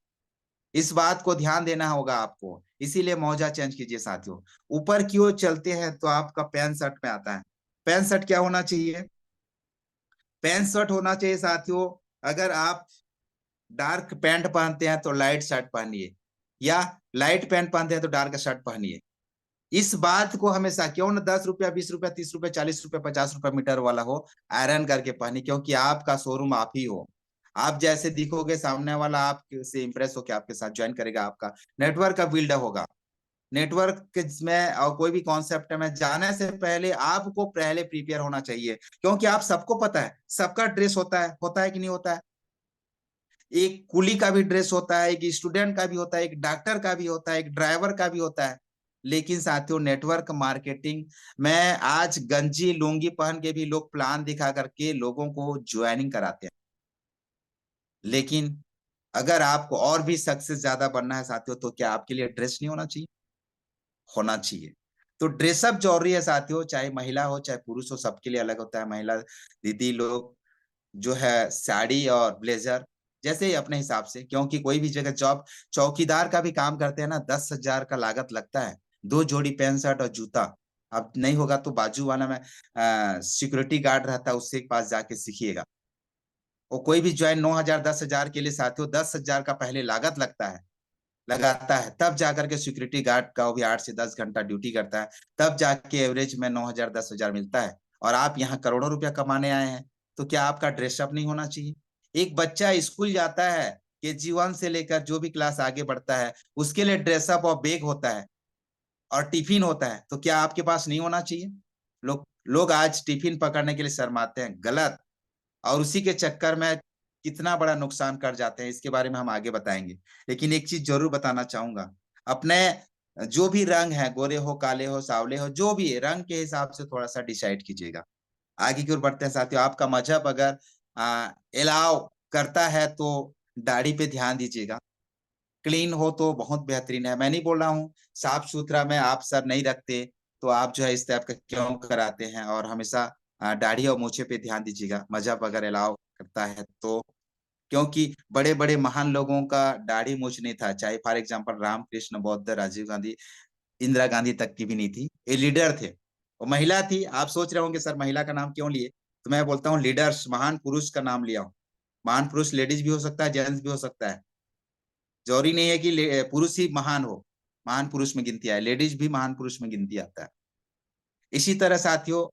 इस बात को ध्यान देना होगा आपको, इसीलिए मौजा चेंज कीजिए साथियों। ऊपर की ओर चलते हैं तो आपका पैंट शर्ट में आता है। पैंट शर्ट क्या होना चाहिए? पैंट शर्ट होना चाहिए साथियों, अगर आप डार्क पैंट पहनते हैं तो लाइट शर्ट पहनिए, या लाइट पैंट पहनते हैं तो डार्क शर्ट पहनिए। इस बात को हमेशा, क्यों न 10 रुपया, 20 रुपया, 30 रुपया, 40 रुपया, 50 रुपया मीटर वाला हो, आयरन करके पहनिए, क्योंकि आपका शोरूम आप ही हो। आप जैसे दिखोगे सामने वाला आपसे इंप्रेस होकर आपके साथ ज्वाइन करेगा, आपका नेटवर्क का बिल्डअप होगा। नेटवर्क में और कोई भी कॉन्सेप्ट में जाने से पहले आपको पहले प्रिपेयर होना चाहिए, क्योंकि आप सबको पता है, सबका ड्रेस होता है कि नहीं होता है? एक कुली का भी ड्रेस होता है, एक स्टूडेंट का भी होता है, एक डॉक्टर का भी होता है, एक ड्राइवर का भी होता है। लेकिन साथियों नेटवर्क मार्केटिंग में आज गंजी लुंगी पहन के भी लोग प्लान दिखा करके लोगों को ज्वाइनिंग कराते हैं। लेकिन अगर आपको और भी सक्सेस ज्यादा बनना है साथियों, तो क्या आपके लिए ड्रेस नहीं होना चाहिए? होना चाहिए। तो ड्रेसअप जरूरी है साथियों, चाहे महिला हो चाहे पुरुष हो, सबके लिए अलग होता है। महिला दीदी लोग जो है साड़ी और ब्लेजर जैसे ही अपने हिसाब से, क्योंकि कोई भी जगह जॉब, चौकीदार का भी काम करते हैं ना, 10,000 का लागत लगता है, 2 जोड़ी पैंट शर्ट और जूता। अब नहीं होगा तो बाजू वाला में सिक्योरिटी गार्ड रहता है, उससे पास जाके सीखिएगा। और कोई भी ज्वाइन 9,000 10,000 के लिए साथियों 10,000 का पहले लागत लगाता है, तब जाकर के सिक्योरिटी गार्ड का वो भी 8 से 10 घंटा ड्यूटी करता है, तब जाके एवरेज में 9,000 10,000 मिलता है। और आप यहाँ करोड़ों रुपया कमाने आए हैं, तो क्या आपका ड्रेसअप नहीं होना चाहिए? एक बच्चा स्कूल जाता है, KG1 से लेकर जो भी क्लास आगे बढ़ता है, उसके लिए ड्रेसअप और बैग होता है और टिफिन होता है, तो क्या आपके पास नहीं होना चाहिए? लोग लोग आज टिफिन पकड़ने के लिए शर्माते हैं, गलत। और उसी के चक्कर में कितना बड़ा नुकसान कर जाते हैं, इसके बारे में हम आगे बताएंगे। लेकिन एक चीज जरूर बताना चाहूंगा, अपने जो भी रंग है, गोरे हो, काले हो, सावले हो, जो भी है, रंग के हिसाब से थोड़ा सा डिसाइड कीजिएगा। आगे की ओर बढ़ते हैं साथियों। आपका मजहब अगर अलाउ करता है तो दाढ़ी पे ध्यान दीजिएगा। क्लीन हो तो बहुत बेहतरीन है। मैं नहीं बोल रहा हूँ साफ सुथरा में आप सर नहीं रखते तो आप जो है इस टाइप का क्यों कराते हैं, और हमेशा दाढ़ी और मूछे पे ध्यान दीजिएगा, मजहब अगर अलाउ करता है तो। क्योंकि बड़े बड़े महान लोगों का दाढ़ी मूछ नहीं था, चाहे फॉर एग्जाम्पल रामकृष्ण, बौद्ध, राजीव गांधी, इंदिरा गांधी तक की भी नहीं थी। ये लीडर थे, वो महिला थी। आप सोच रहे होंगे सर महिला का नाम क्यों लिए, तो मैं बोलता हूँ लीडर्स, महान पुरुष का नाम लिया हूँ। महान पुरुष लेडीज भी हो सकता है, जेंट्स भी हो सकता है। जरूरी नहीं है कि पुरुष ही महान हो, महान पुरुष में गिनती आए, लेडीज भी महान पुरुष में गिनती आता है। इसी तरह साथियों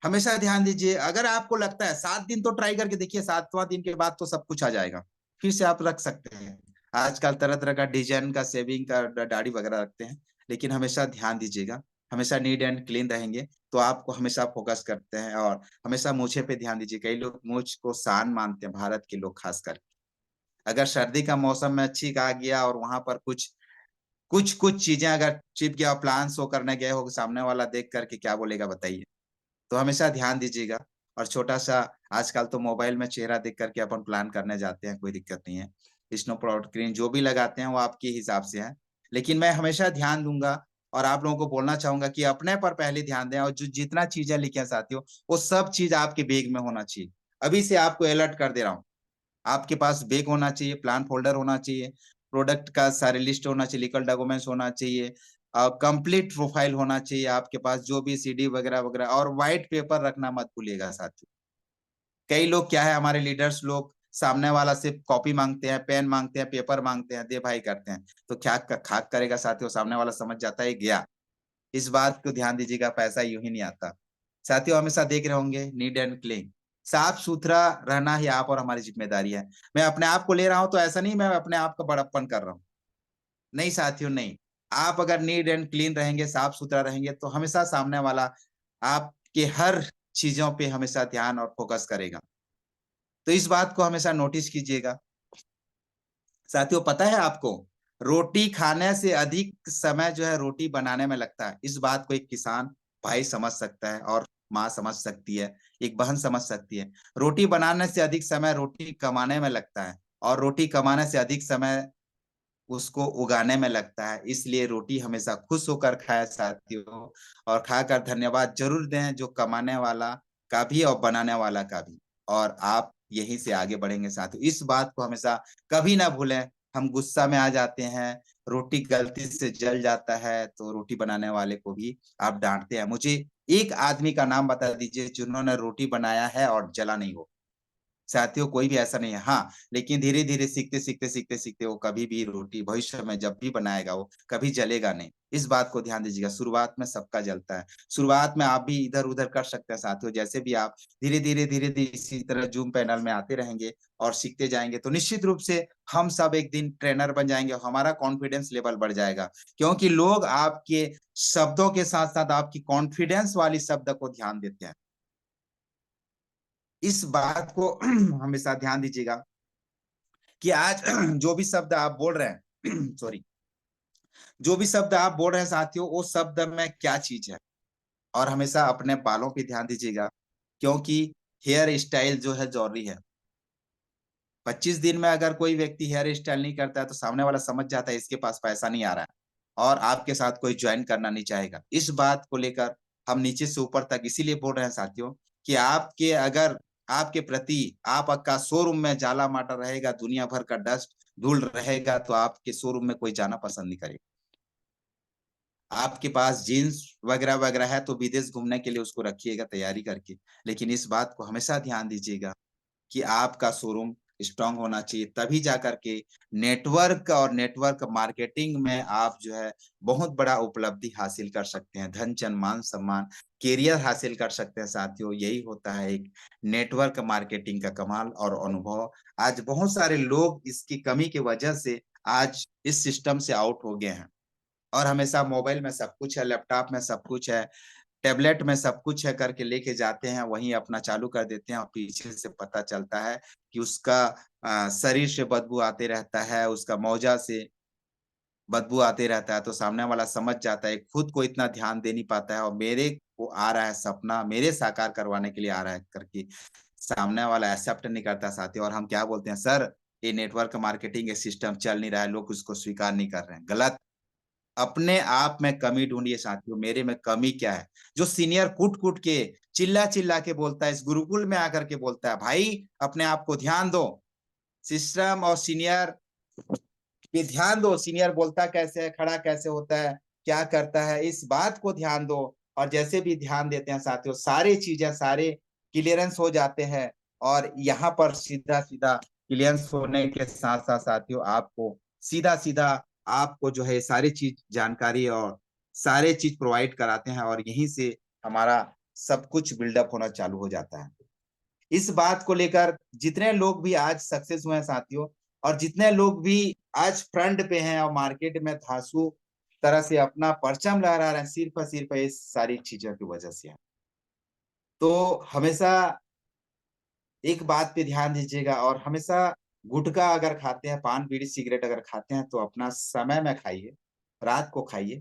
हमेशा ध्यान दीजिए, अगर आपको लगता है 7 दिन तो ट्राई करके देखिए, 7वां दिन के बाद तो सब कुछ आ जाएगा, फिर से आप रख सकते हैं। आजकल तरह तरह का डिजाइन का, सेविंग का, दाढ़ी वगैरह रखते हैं, लेकिन हमेशा ध्यान दीजिएगा, हमेशा नीट एंड क्लीन रहेंगे तो आपको हमेशा फोकस करते हैं। और हमेशा मूछे पे ध्यान दीजिए, कई लोग मूछ को शान मानते हैं, भारत के लोग खासकर। अगर सर्दी का मौसम में छींक आ गया और वहां पर कुछ कुछ कुछ चीजें अगर चिप गया, प्लान शो करने गए हो, सामने वाला देख करके क्या बोलेगा बताइए। तो हमेशा ध्यान दीजिएगा। और छोटा सा, आजकल तो मोबाइल में चेहरा देख करके अपन प्लान करने जाते हैं, कोई दिक्कत नहीं है। स्नो प्रोटेक्ट क्रीम जो भी लगाते हैं वो आपके हिसाब से है, लेकिन मैं हमेशा ध्यान दूंगा और आप लोगों को बोलना चाहूंगा कि अपने पर पहले ध्यान दें। और जो जितना चीजें लिखे हैं साथियों, वो सब चीज आपके बैग में होना चाहिए। अभी से आपको अलर्ट कर दे रहा हूँ, आपके पास बैग होना चाहिए, प्लान फोल्डर होना चाहिए, प्रोडक्ट का सारे लिस्ट होना चाहिए, लीगल डॉक्यूमेंट्स होना चाहिए, कंप्लीट प्रोफाइल होना चाहिए आपके पास, जो भी सीडी वगैरह वगैरह, और व्हाइट पेपर रखना मत भूलिएगा साथियों। कई लोग क्या है, हमारे लीडर्स लोग सामने वाला सिर्फ कॉपी मांगते हैं, पेन मांगते हैं, पेपर मांगते हैं, दे भाई करते हैं, तो क्या खाक करेगा साथियों, सामने वाला समझ जाता है गया। इस बात को ध्यान दीजिएगा, पैसा यूं ही नहीं आता साथियों। हमेशा देख रहे होंगे नीट एंड क्लीन, साफ सुथरा रहना ही आप और हमारी जिम्मेदारी है। मैं अपने आप को ले रहा हूं तो ऐसा नहीं मैं अपने आप का बड़प्पन कर रहा हूं, नहीं साथियों, नहीं। आप अगर नीट एंड क्लीन रहेंगे, साफ सुथरा रहेंगे, तो हमेशा सामने वाला आपके हर चीजों पे हमेशा ध्यान और फोकस करेगा। तो इस बात को हमेशा नोटिस कीजिएगा साथियों। पता है आपको, रोटी खाने से अधिक समय जो है रोटी बनाने में लगता है। इस बात को एक किसान भाई समझ सकता है, और माँ समझ सकती है, एक बहन समझ सकती है। रोटी बनाने से अधिक समय रोटी कमाने में लगता है, और रोटी कमाने से अधिक समय उसको उगाने में लगता है। इसलिए रोटी हमेशा खुश होकर खाए साथियों, और खाकर धन्यवाद जरूर दें, जो कमाने वाला का भी और बनाने वाला का भी। और आप यहीं से आगे बढ़ेंगे साथियों, इस बात को हमेशा कभी ना भूलें। हम गुस्सा में आ जाते हैं, रोटी गलती से जल जाता है तो रोटी बनाने वाले को भी आप डांटते हैं। मुझे एक आदमी का नाम बता दीजिए जिन्होंने रोटी बनाया है और जला नहीं हो। साथियों कोई भी ऐसा नहीं है, हाँ, लेकिन धीरे धीरे सीखते सीखते सीखते सीखते वो कभी भी रोटी भविष्य में जब भी बनाएगा वो कभी जलेगा नहीं। इस बात को ध्यान दीजिएगा, शुरुआत में सबका जलता है। शुरुआत में आप भी इधर उधर कर सकते हैं साथियों, जैसे भी आप धीरे धीरे इसी तरह जूम पैनल में आते रहेंगे और सीखते जाएंगे तो निश्चित रूप से हम सब एक दिन ट्रेनर बन जाएंगे और हमारा कॉन्फिडेंस लेवल बढ़ जाएगा। क्योंकि लोग आपके शब्दों के साथ साथ आपकी कॉन्फिडेंस वाली शब्द को ध्यान देते हैं। इस बात को हमेशा ध्यान दीजिएगा कि आज जो भी शब्द आप बोल रहे हैं सॉरी, जो भी शब्द आप बोल रहे हैं साथियों, वो शब्द में क्या चीज है। और हमेशा अपने बालों पे ध्यान दीजिएगा, क्योंकि हेयर स्टाइल जो है जरूरी है। 25 दिन में अगर कोई व्यक्ति हेयर स्टाइल नहीं करता है तो सामने वाला समझ जाता है इसके पास पैसा नहीं आ रहा है और आपके साथ कोई ज्वाइन करना नहीं चाहेगा। इस बात को लेकर हम नीचे से ऊपर तक इसीलिए बोल रहे हैं साथियों कि आपके अगर आपके प्रति आपका शोरूम में जाला माटा रहेगा, दुनिया भर का डस्ट धूल रहेगा, तो आपके शोरूम में कोई जाना पसंद नहीं करेगा। आपके पास जीन्स वगैरह वगैरह है तो विदेश घूमने के लिए उसको रखिएगा तैयारी करके, लेकिन इस बात को हमेशा ध्यान दीजिएगा कि आपका शोरूम स्ट्रांग होना चाहिए, तभी जाकर के नेटवर्क और नेटवर्क मार्केटिंग में आप जो है बहुत बड़ा उपलब्धि हासिल कर सकते हैं, धन जन मान सम्मान कैरियर हासिल कर सकते हैं साथियों। यही होता है एक नेटवर्क मार्केटिंग का कमाल और अनुभव। आज बहुत सारे लोग इसकी कमी की वजह से आज इस सिस्टम से आउट हो गए हैं, और हमेशा मोबाइल में सब कुछ है, लैपटॉप में सब कुछ है, टेबलेट में सब कुछ है करके लेके जाते हैं, वहीं अपना चालू कर देते हैं और पीछे से पता चलता है कि उसका शरीर से बदबू आते रहता है, उसका मौजा से बदबू आते रहता है, तो सामने वाला समझ जाता है, खुद को इतना ध्यान दे नहीं पाता है और मेरे को आ रहा है सपना, मेरे साकार करवाने के लिए आ रहा है करके सामने वाला एक्सेप्ट नहीं करता साथियों। और हम क्या बोलते हैं, सर ये नेटवर्क मार्केटिंग ये सिस्टम चल नहीं रहा है, लोग उसको स्वीकार नहीं कर रहे हैं। गलत। अपने आप में कमी ढूंढिए साथियों, मेरे में कमी क्या है। जो सीनियर कूट कूट के चिल्ला चिल्ला के बोलता है, इस गुरुकुल में आकर के बोलता है, भाई अपने आप को ध्यान दो, सिस्टम और सीनियर पे ध्यान दो, सीनियर बोलता कैसे है, खड़ा कैसे होता है, क्या करता है, इस बात को ध्यान दो। और जैसे भी ध्यान देते हैं साथियों, सारी चीजें सारे क्लियरेंस हो जाते हैं। और यहाँ पर सीधा सीधा क्लियरेंस होने के साथ साथ साथियों, आपको सीधा सीधा आपको जो है सारी चीज जानकारी और सारे चीज प्रोवाइड कराते हैं और यहीं से हमारा सब कुछ बिल्डअप होना चालू हो जाता है। इस बात को लेकर जितने लोग भी आज सक्सेस हुए हैं साथियों, और जितने लोग भी आज फ्रंट पे हैं और मार्केट में धांसू तरह से अपना परचम लहरा रहे हैं, सिर्फ इस सारी चीजों की वजह से है। तो हमेशा एक बात पे ध्यान दीजिएगा, और हमेशा गुटखा अगर खाते हैं, पान बीड़ी सिगरेट अगर खाते हैं, तो अपना समय में खाइए, रात को खाइए।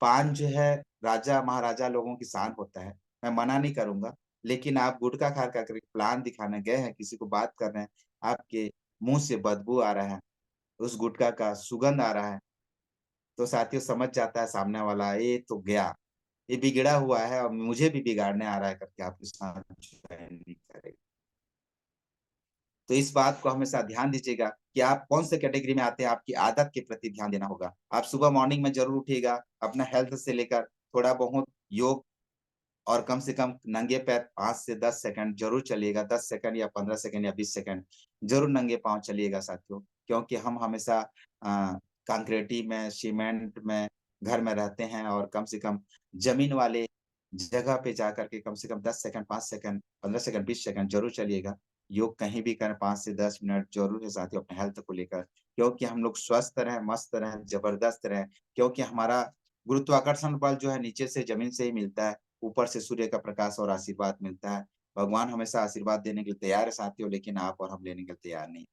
पान जो है राजा महाराजा लोगों की शान होता है, मैं मना नहीं करूंगा। लेकिन आप गुटखा खा कर प्लान दिखाने गए हैं, किसी को बात कर रहे हैं, आपके मुंह से बदबू आ रहा है, उस गुटखा का सुगंध आ रहा है, तो साथियों समझ जाता है सामने वाला, ये तो गया, ये बिगड़ा हुआ है और मुझे भी बिगाड़ने आ रहा है करके आपके साथ नहीं करेगा। तो इस बात को हमेशा ध्यान दीजिएगा कि आप कौन से कैटेगरी में आते हैं, आपकी आदत के प्रति ध्यान देना होगा। आप सुबह मॉर्निंग में जरूर उठिएगा, अपना हेल्थ से लेकर थोड़ा बहुत योग, और कम से कम नंगे पैर 5 से 10 सेकंड जरूर चलिएगा। 10 सेकंड या 15 सेकंड या 20 सेकंड जरूर नंगे पांव चलिएगा साथियों, क्योंकि हम हमेशा कंक्रीटी में, सीमेंट में घर में रहते हैं, और कम से कम जमीन वाले जगह पे जाकर के कम से कम 10 सेकंड, 5 सेकंड, 15 सेकंड, 20 सेकंड जरूर चलिएगा। योग कहीं भी करें 5 से 10 मिनट जरूर है साथियों, अपने हेल्थ को लेकर, क्योंकि हम लोग स्वस्थ रहें, मस्त रहें, जबरदस्त रहें। क्योंकि हमारा गुरुत्वाकर्षण बल जो है नीचे से जमीन से ही मिलता है, ऊपर से सूर्य का प्रकाश और आशीर्वाद मिलता है। भगवान हमेशा आशीर्वाद देने के लिए तैयार है साथियों, लेकिन आप और हम लेने के लिए तैयार नहीं।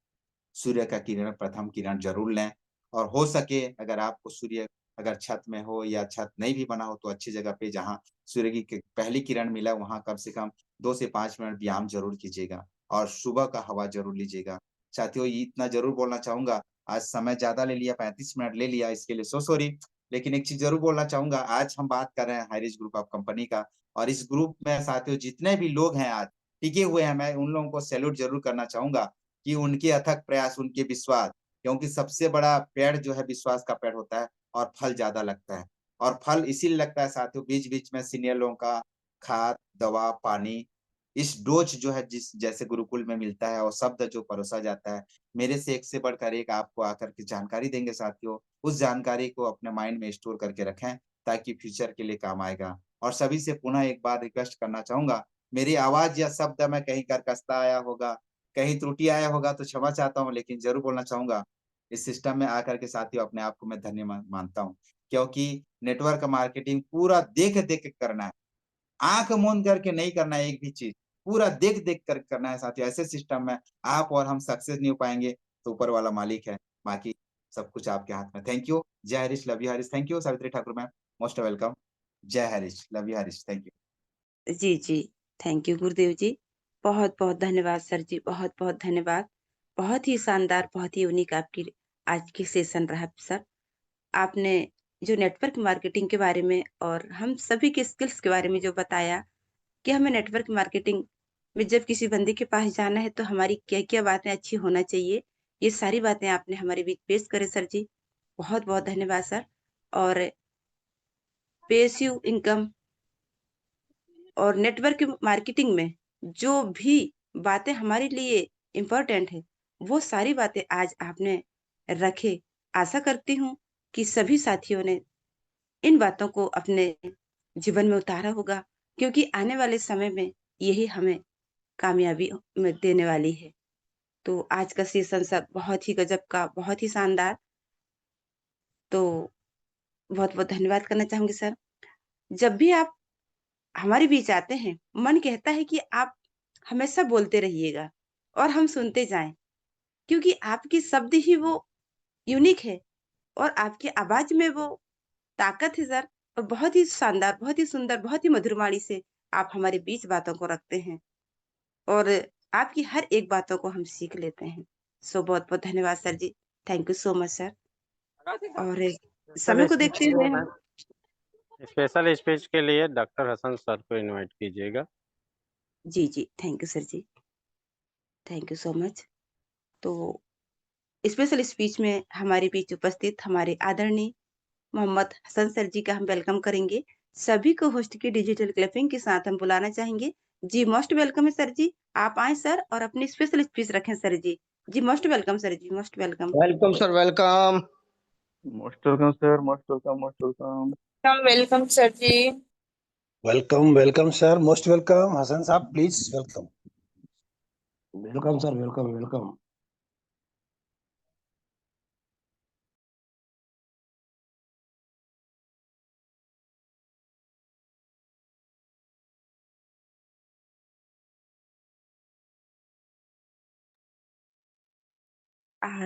सूर्य का किरण, प्रथम किरण जरूर लें, और हो सके अगर आपको सूर्य अगर छत में हो या छत नहीं भी बना हो, तो अच्छी जगह पे जहाँ सूर्य की पहली किरण मिला, वहां कम से कम 2 से 5 मिनट व्यायाम जरूर कीजिएगा, और सुबह का हवा जरूर लीजिएगा। साथियों ये इतना जरूर बोलना चाहूंगा, आज समय ज्यादा ले लिया, 35 मिनट ले लिया, इसके लिए सो सॉरी। लेकिन एक चीज जरूर बोलना चाहूंगा, आज हम बात कर रहे हैं हाईरिच ग्रुप ऑफ कंपनी का, और इस ग्रुप में साथियों जितने भी लोग हैं आज टिके हुए हैं, मैं उन लोगों को सैल्यूट जरूर करना चाहूंगा कि उनके अथक प्रयास, उनके विश्वास, क्योंकि सबसे बड़ा पेड़ जो है विश्वास का पेड़ होता है, और फल ज्यादा लगता है। और फल इसीलिए लगता है साथियों, बीच बीच में सीनियर लोगों का खाद, दवा, पानी, इस डोज जो है जिस जैसे गुरुकुल में मिलता है, और शब्द जो परोसा जाता है, मेरे से एक से बढ़कर एक आपको आकर के जानकारी देंगे साथियों। उस जानकारी को अपने माइंड में स्टोर करके रखें, ताकि फ्यूचर के लिए काम आएगा। और सभी से पुनः एक बार रिक्वेस्ट करना चाहूंगा, मेरी आवाज या शब्द में कहीं कर्कशता आया होगा, कहीं त्रुटि आया होगा, तो क्षमा चाहता हूँ, लेकिन जरूर बोलना चाहूंगा, इस सिस्टम में आकर के साथियों अपने आप को मैं धन्य मानता हूँ। क्योंकि नेटवर्क मार्केटिंग पूरा देख देख के करना है, आंख मूंद करके नहीं करना है, एक भी चीज पूरा देख देख कर करना है साथियों। ऐसे सिस्टम में आप और हम सक्सेस नहीं हो पाएंगे, तो ऊपर वाला मालिक है, बाकी सब कुछ आपके हाथ में। Thank you. जय Harish, love you Harish. Thank you Savitri Thakur ma'am, most welcome. जय Harish, love you Harish, thank you. जी जी, थैंक यू गुरुदेव जी, बहुत बहुत धन्यवाद सर जी, बहुत बहुत धन्यवाद। बहुत ही शानदार, बहुत ही यूनिक आपकी आज की सेशन रहा सर। आपने जो नेटवर्क मार्केटिंग के बारे में और हम सभी के स्किल्स के बारे में जो बताया कि हमें नेटवर्क मार्केटिंग में जब किसी बंदे के पास जाना है तो हमारी क्या क्या बातें अच्छी होना चाहिए, ये सारी बातें आपने हमारे बीच पेश करे सर जी, बहुत बहुत धन्यवाद सर। और पेसिव इनकम और नेटवर्क मार्केटिंग में जो भी बातें हमारे लिए इम्पोर्टेंट है, वो सारी बातें आज आपने रखे। आशा करती हूँ कि सभी साथियों ने इन बातों को अपने जीवन में उतारा होगा, क्योंकि आने वाले समय में यही हमें कामयाबी में देने वाली है। तो आज का सेशन सर बहुत ही गजब का, बहुत ही शानदार। तो बहुत बहुत धन्यवाद करना चाहूंगी सर। जब भी आप हमारे बीच आते हैं, मन कहता है कि आप हमेशा बोलते रहिएगा और हम सुनते जाएं, क्योंकि आपके शब्द ही वो यूनिक है और आपकी आवाज में वो ताकत है सर। और बहुत ही शानदार, बहुत ही सुंदर, बहुत ही मधुर वाणी से आप हमारे बीच बातों को रखते हैं और आपकी हर एक बातों को हम सीख लेते हैं। सो बहुत बहुत धन्यवाद sir ji. Thank you so much sir. और समय को देखते हुए हम स्पेशल स्पीच के लिए डॉक्टर हसन सर को इनवाइट कीजिएगा। जी जी, thank you sir ji, thank you so much. तो स्पेशल स्पीच में हमारे बीच उपस्थित हमारे आदरणीय मोहम्मद हसन सर जी का हम वेलकम करेंगे। सभी को होस्ट की डिजिटल क्लैपिंग के साथ हम बुलाना चाहेंगे। जी मोस्ट वेलकम है सर जी, आप आए सर और अपनी स्पेशल स्पीच रखें सर जी। जी most welcome sir ji, most welcome. Welcome sir, welcome. Most welcome sir, most welcome, most welcome. Welcome sir ji. Welcome welcome sir, most welcome. Hasan Sahab please welcome. Welcome sir, welcome welcome.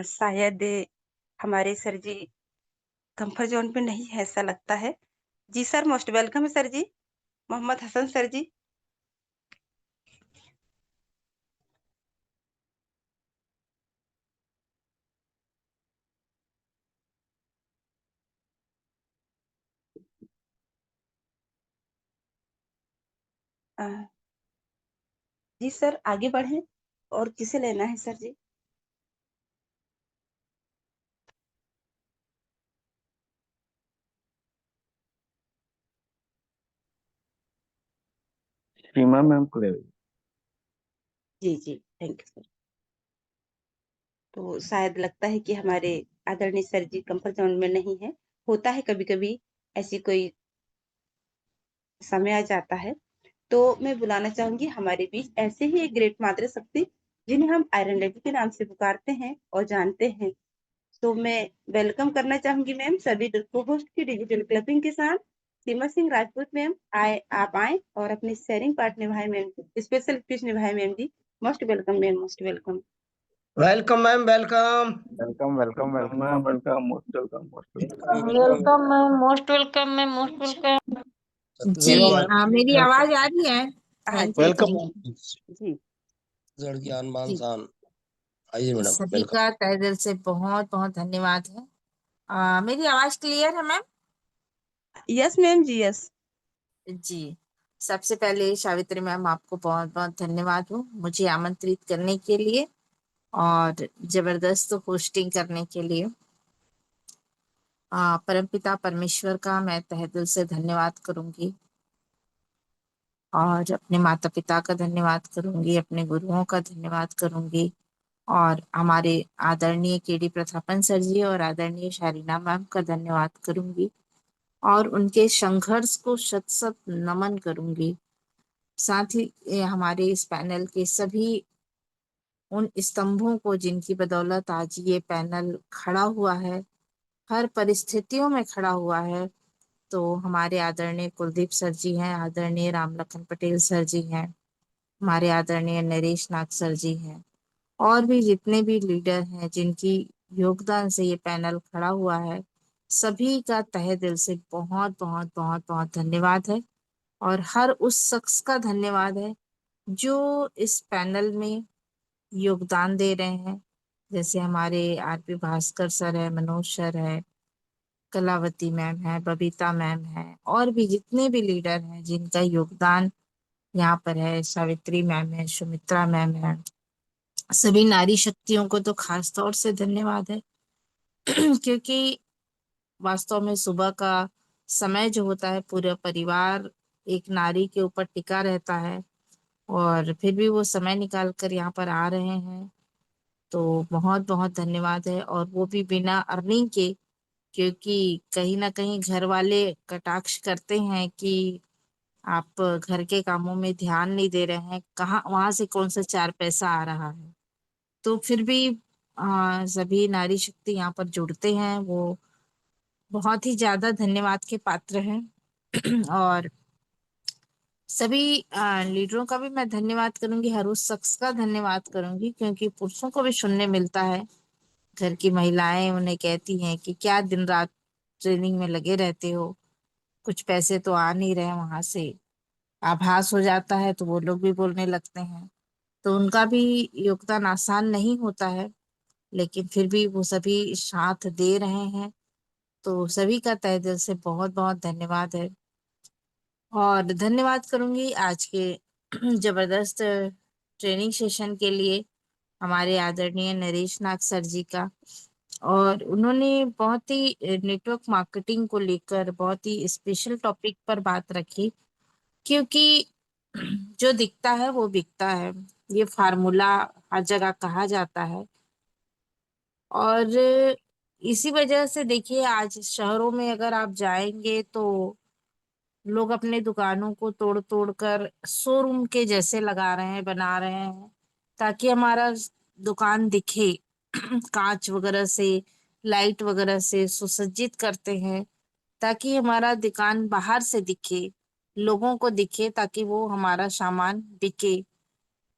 शायद हमारे sir जी comfort zone पे नहीं है ऐसा लगता है। जी sir, most welcome है sir जी, Mohammad Hasan sir जी। अ, जी sir आगे बढ़ें और किसे लेना है सर जी? सीमा मैम को ले। जी जी, थैंक यू सर। तो शायद लगता है कि हमारे आदरणीय सर जी कंफर्ट जोन में नहीं है। होता है कभी कभी ऐसी कोई समय आ जाता है। तो मैं बुलाना चाहूंगी हमारे बीच ऐसे ही एक ग्रेट मातृ शक्ति जिन्हें हम आयरन लेडी के नाम से पुकारते हैं और जानते हैं। तो मैं वेलकम करना चाहूंगी मैम सभी को होस्ट की डिजिटल क्लबिंग के साथ। सीमा सिंह राजपूत मैम आए, आप आए और अपनी शेयरिंग पार्ट निभाए मैम, स्पेशल स्पीच निभाए ma'am ji. Most welcome ma'am, most welcome. Welcome ma'am, welcome. Welcome, welcome, welcome ma'am, welcome, most welcome, most welcome. Welcome ma'am, most welcome ma'am, most welcome. जी मेरी आवाज आ रही है? हाँ थैंक जी, यू, वेलकम थैंक जी की आन बान जी। शान। आइए मैडम, सभी वेलकम। का तहे दिल से बहुत बहुत धन्यवाद है। मेरी आवाज क्लियर है मैम? यस मैम जी, यस। जी, सबसे पहले सावित्री मैम आपको बहुत बहुत धन्यवाद हो मुझे आमंत्रित करने के लिए और जबरदस्त होस्टिंग करने के लिए। परमपिता परमेश्वर का मैं तहे दिल से धन्यवाद करूंगी और अपने माता पिता का धन्यवाद करूंगी, अपने गुरुओं का धन्यवाद करूंगी और हमारे आदरणीय केडी प्रथापन सर जी और आदरणीय शारीना मैम का धन्यवाद करूंगी और उनके संघर्ष को शत शत नमन करूंगी। साथ ही हमारे इस पैनल के सभी उन स्तंभों को जिनकी बदौलत आज ये पैनल खड़ा हुआ है, हर परिस्थितियों में खड़ा हुआ है। तो हमारे आदरणीय कुलदीप सर जी हैं, आदरणीय राम लखन पटेल सर जी हैं, हमारे आदरणीय नरेश नाग सर जी हैं और भी जितने भी लीडर हैं जिनकी योगदान से ये पैनल खड़ा हुआ है, सभी का तहे दिल से बहुत बहुत बहुत बहुत धन्यवाद है। और हर उस शख्स का धन्यवाद है जो इस पैनल में योगदान दे रहे हैं, जैसे हमारे आरपी भास्कर सर है, मनोज सर है, कलावती मैम है, बबीता मैम है और भी जितने भी लीडर हैं जिनका योगदान यहाँ पर है, सावित्री मैम है, सुमित्रा मैम है, सभी नारी शक्तियों को तो खास तौर से धन्यवाद है क्योंकि वास्तव में सुबह का समय जो होता है पूरा परिवार एक नारी के ऊपर टिका रहता है और फिर भी वो समय निकाल कर यहाँ पर आ रहे हैं, तो बहुत बहुत धन्यवाद है। और वो भी बिना अर्निंग के, क्योंकि कहीं ना कहीं घर वाले कटाक्ष करते हैं कि आप घर के कामों में ध्यान नहीं दे रहे हैं, कहाँ वहां से कौन सा चार पैसा आ रहा है। तो फिर भी सभी नारी शक्ति यहाँ पर जुड़ते हैं, वो बहुत ही ज्यादा धन्यवाद के पात्र हैं और सभी लीडरों का भी मैं धन्यवाद करूंगी, हर उस शख्स का धन्यवाद करूंगी, क्योंकि पुरुषों को भी सुनने मिलता है। घर की महिलाएं उन्हें कहती हैं कि क्या दिन रात ट्रेनिंग में लगे रहते हो, कुछ पैसे तो आ नहीं रहे वहां से। आभास हो जाता है तो वो लोग भी बोलने लगते हैं। तो उनका भी योगदान आसान नहीं होता है, लेकिन फिर भी वो सभी साथ दे रहे हैं। तो सभी का तहे दिल से बहुत बहुत धन्यवाद है। और धन्यवाद करूंगी आज के जबरदस्त ट्रेनिंग सेशन के लिए हमारे आदरणीय नरेश नाग सर जी का। और उन्होंने बहुत ही नेटवर्क मार्केटिंग को लेकर बहुत ही स्पेशल टॉपिक पर बात रखी, क्योंकि जो दिखता है वो बिकता है, ये फार्मूला हर जगह कहा जाता है। और इसी वजह से देखिए, आज शहरों में अगर आप जाएंगे तो लोग अपने दुकानों को तोड़ तोड़ कर शोरूम के जैसे लगा रहे हैं, बना रहे हैं, ताकि हमारा दुकान दिखे। कांच वगैरह से, लाइट वगैरह से सुसज्जित करते हैं, ताकि हमारा दुकान बाहर से दिखे, लोगों को दिखे, ताकि वो हमारा सामान बिके।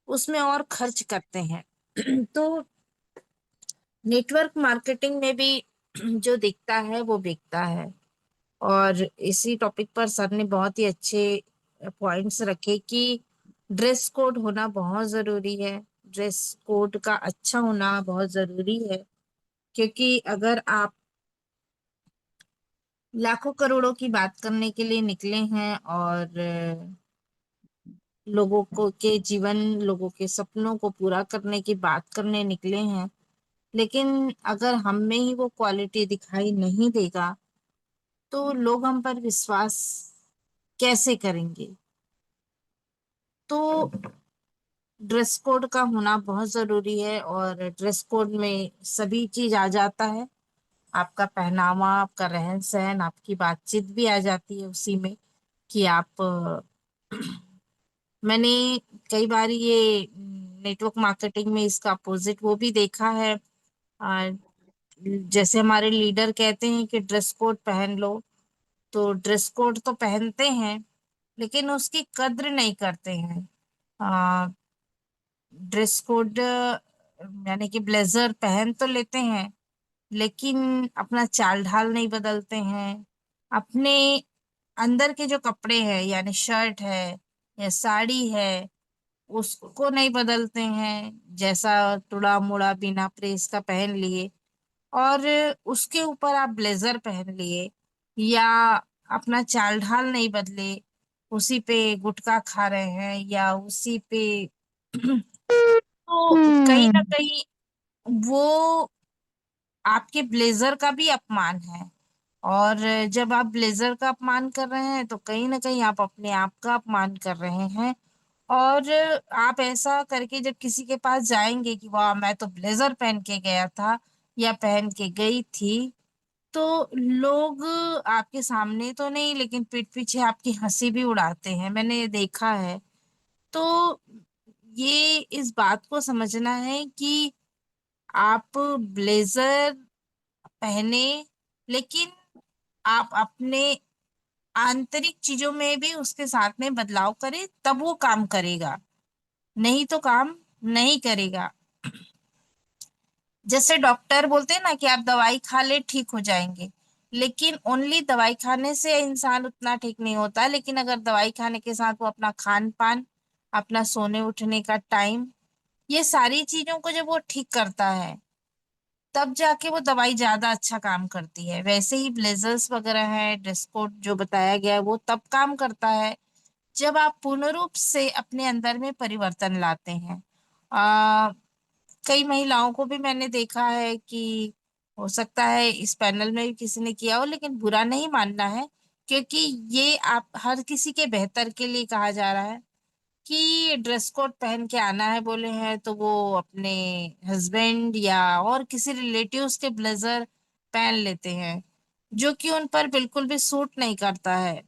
उसमें और खर्च करते हैं। तो नेटवर्क मार्केटिंग में भी जो दिखता है वो बिकता है। और इसी टॉपिक पर सर ने बहुत ही अच्छे पॉइंट्स रखे कि ड्रेस कोड होना बहुत जरूरी है। ड्रेस कोड का अच्छा होना बहुत जरूरी है, क्योंकि अगर आप लाखों करोड़ों की बात करने के लिए निकले हैं और लोगों को के जीवन, लोगों के सपनों को पूरा करने की बात करने निकले हैं, लेकिन अगर हम में ही वो क्वालिटी दिखाई नहीं देगा तो लोग हम पर विश्वास कैसे करेंगे। तो ड्रेस कोड का होना बहुत जरूरी है, और ड्रेस कोड में सभी चीज आ जाता है। आपका पहनावा, आपका रहन सहन, आपकी बातचीत भी आ जाती है उसी में, कि आप मैंने कई बार ये नेटवर्क मार्केटिंग में इसका अपोजिट वो भी देखा है। आ, जैसे हमारे लीडर कहते हैं कि ड्रेस कोड पहन लो, तो ड्रेस कोड तो पहनते हैं लेकिन उसकी कद्र नहीं करते हैं। ड्रेस कोड यानी कि ब्लेजर पहन तो लेते हैं, लेकिन अपना चाल ढाल नहीं बदलते हैं। अपने अंदर के जो कपड़े हैं, यानी शर्ट है या साड़ी है, उसको नहीं बदलते हैं। जैसा टुड़ा मुड़ा बिना प्रेस का पहन लिए और उसके ऊपर आप ब्लेजर पहन लिए, या अपना चाल ढाल नहीं बदले, उसी पे गुटखा खा रहे हैं या उसी पे तो कहीं ना कहीं वो आपके ब्लेजर का भी अपमान है। और जब आप ब्लेजर का अपमान कर रहे हैं तो कहीं ना कहीं आप अपने आप का अपमान कर रहे हैं। और आप ऐसा करके जब किसी के पास जाएंगे कि वाह मैं तो ब्लेजर पहन के गया था या पहन के गई थी, तो लोग आपके सामने तो नहीं लेकिन पीठ पीछे आपकी हंसी भी उड़ाते हैं, मैंने ये देखा है। तो ये इस बात को समझना है कि आप ब्लेजर पहने, लेकिन आप अपने आंतरिक चीजों में भी उसके साथ में बदलाव करें, तब वो काम करेगा, नहीं तो काम नहीं करेगा। जैसे डॉक्टर बोलते हैं ना कि आप दवाई खा ले ठीक हो जाएंगे, लेकिन ओनली दवाई खाने से इंसान उतना ठीक नहीं होता। लेकिन अगर दवाई खाने के साथ वो अपना खान पान, अपना सोने उठने का टाइम, ये सारी चीजों को जब वो ठीक करता है, तब जाके वो दवाई ज्यादा अच्छा काम करती है। वैसे ही ब्लेजर्स वगैरह है, ड्रेस कोड जो बताया गया है, वो तब काम करता है जब आप पूर्ण रूप से अपने अंदर में परिवर्तन लाते हैं। कई महिलाओं को भी मैंने देखा है कि हो सकता है इस पैनल में भी किसी ने किया हो, लेकिन बुरा नहीं मानना है, क्योंकि ये आप हर किसी के बेहतर के लिए कहा जा रहा है कि ड्रेस कोड पहन के आना है बोले हैं तो वो अपने हस्बैंड या और किसी रिलेटिव्स के ब्लेजर पहन लेते हैं, जो कि उन पर बिल्कुल भी सूट नहीं करता है।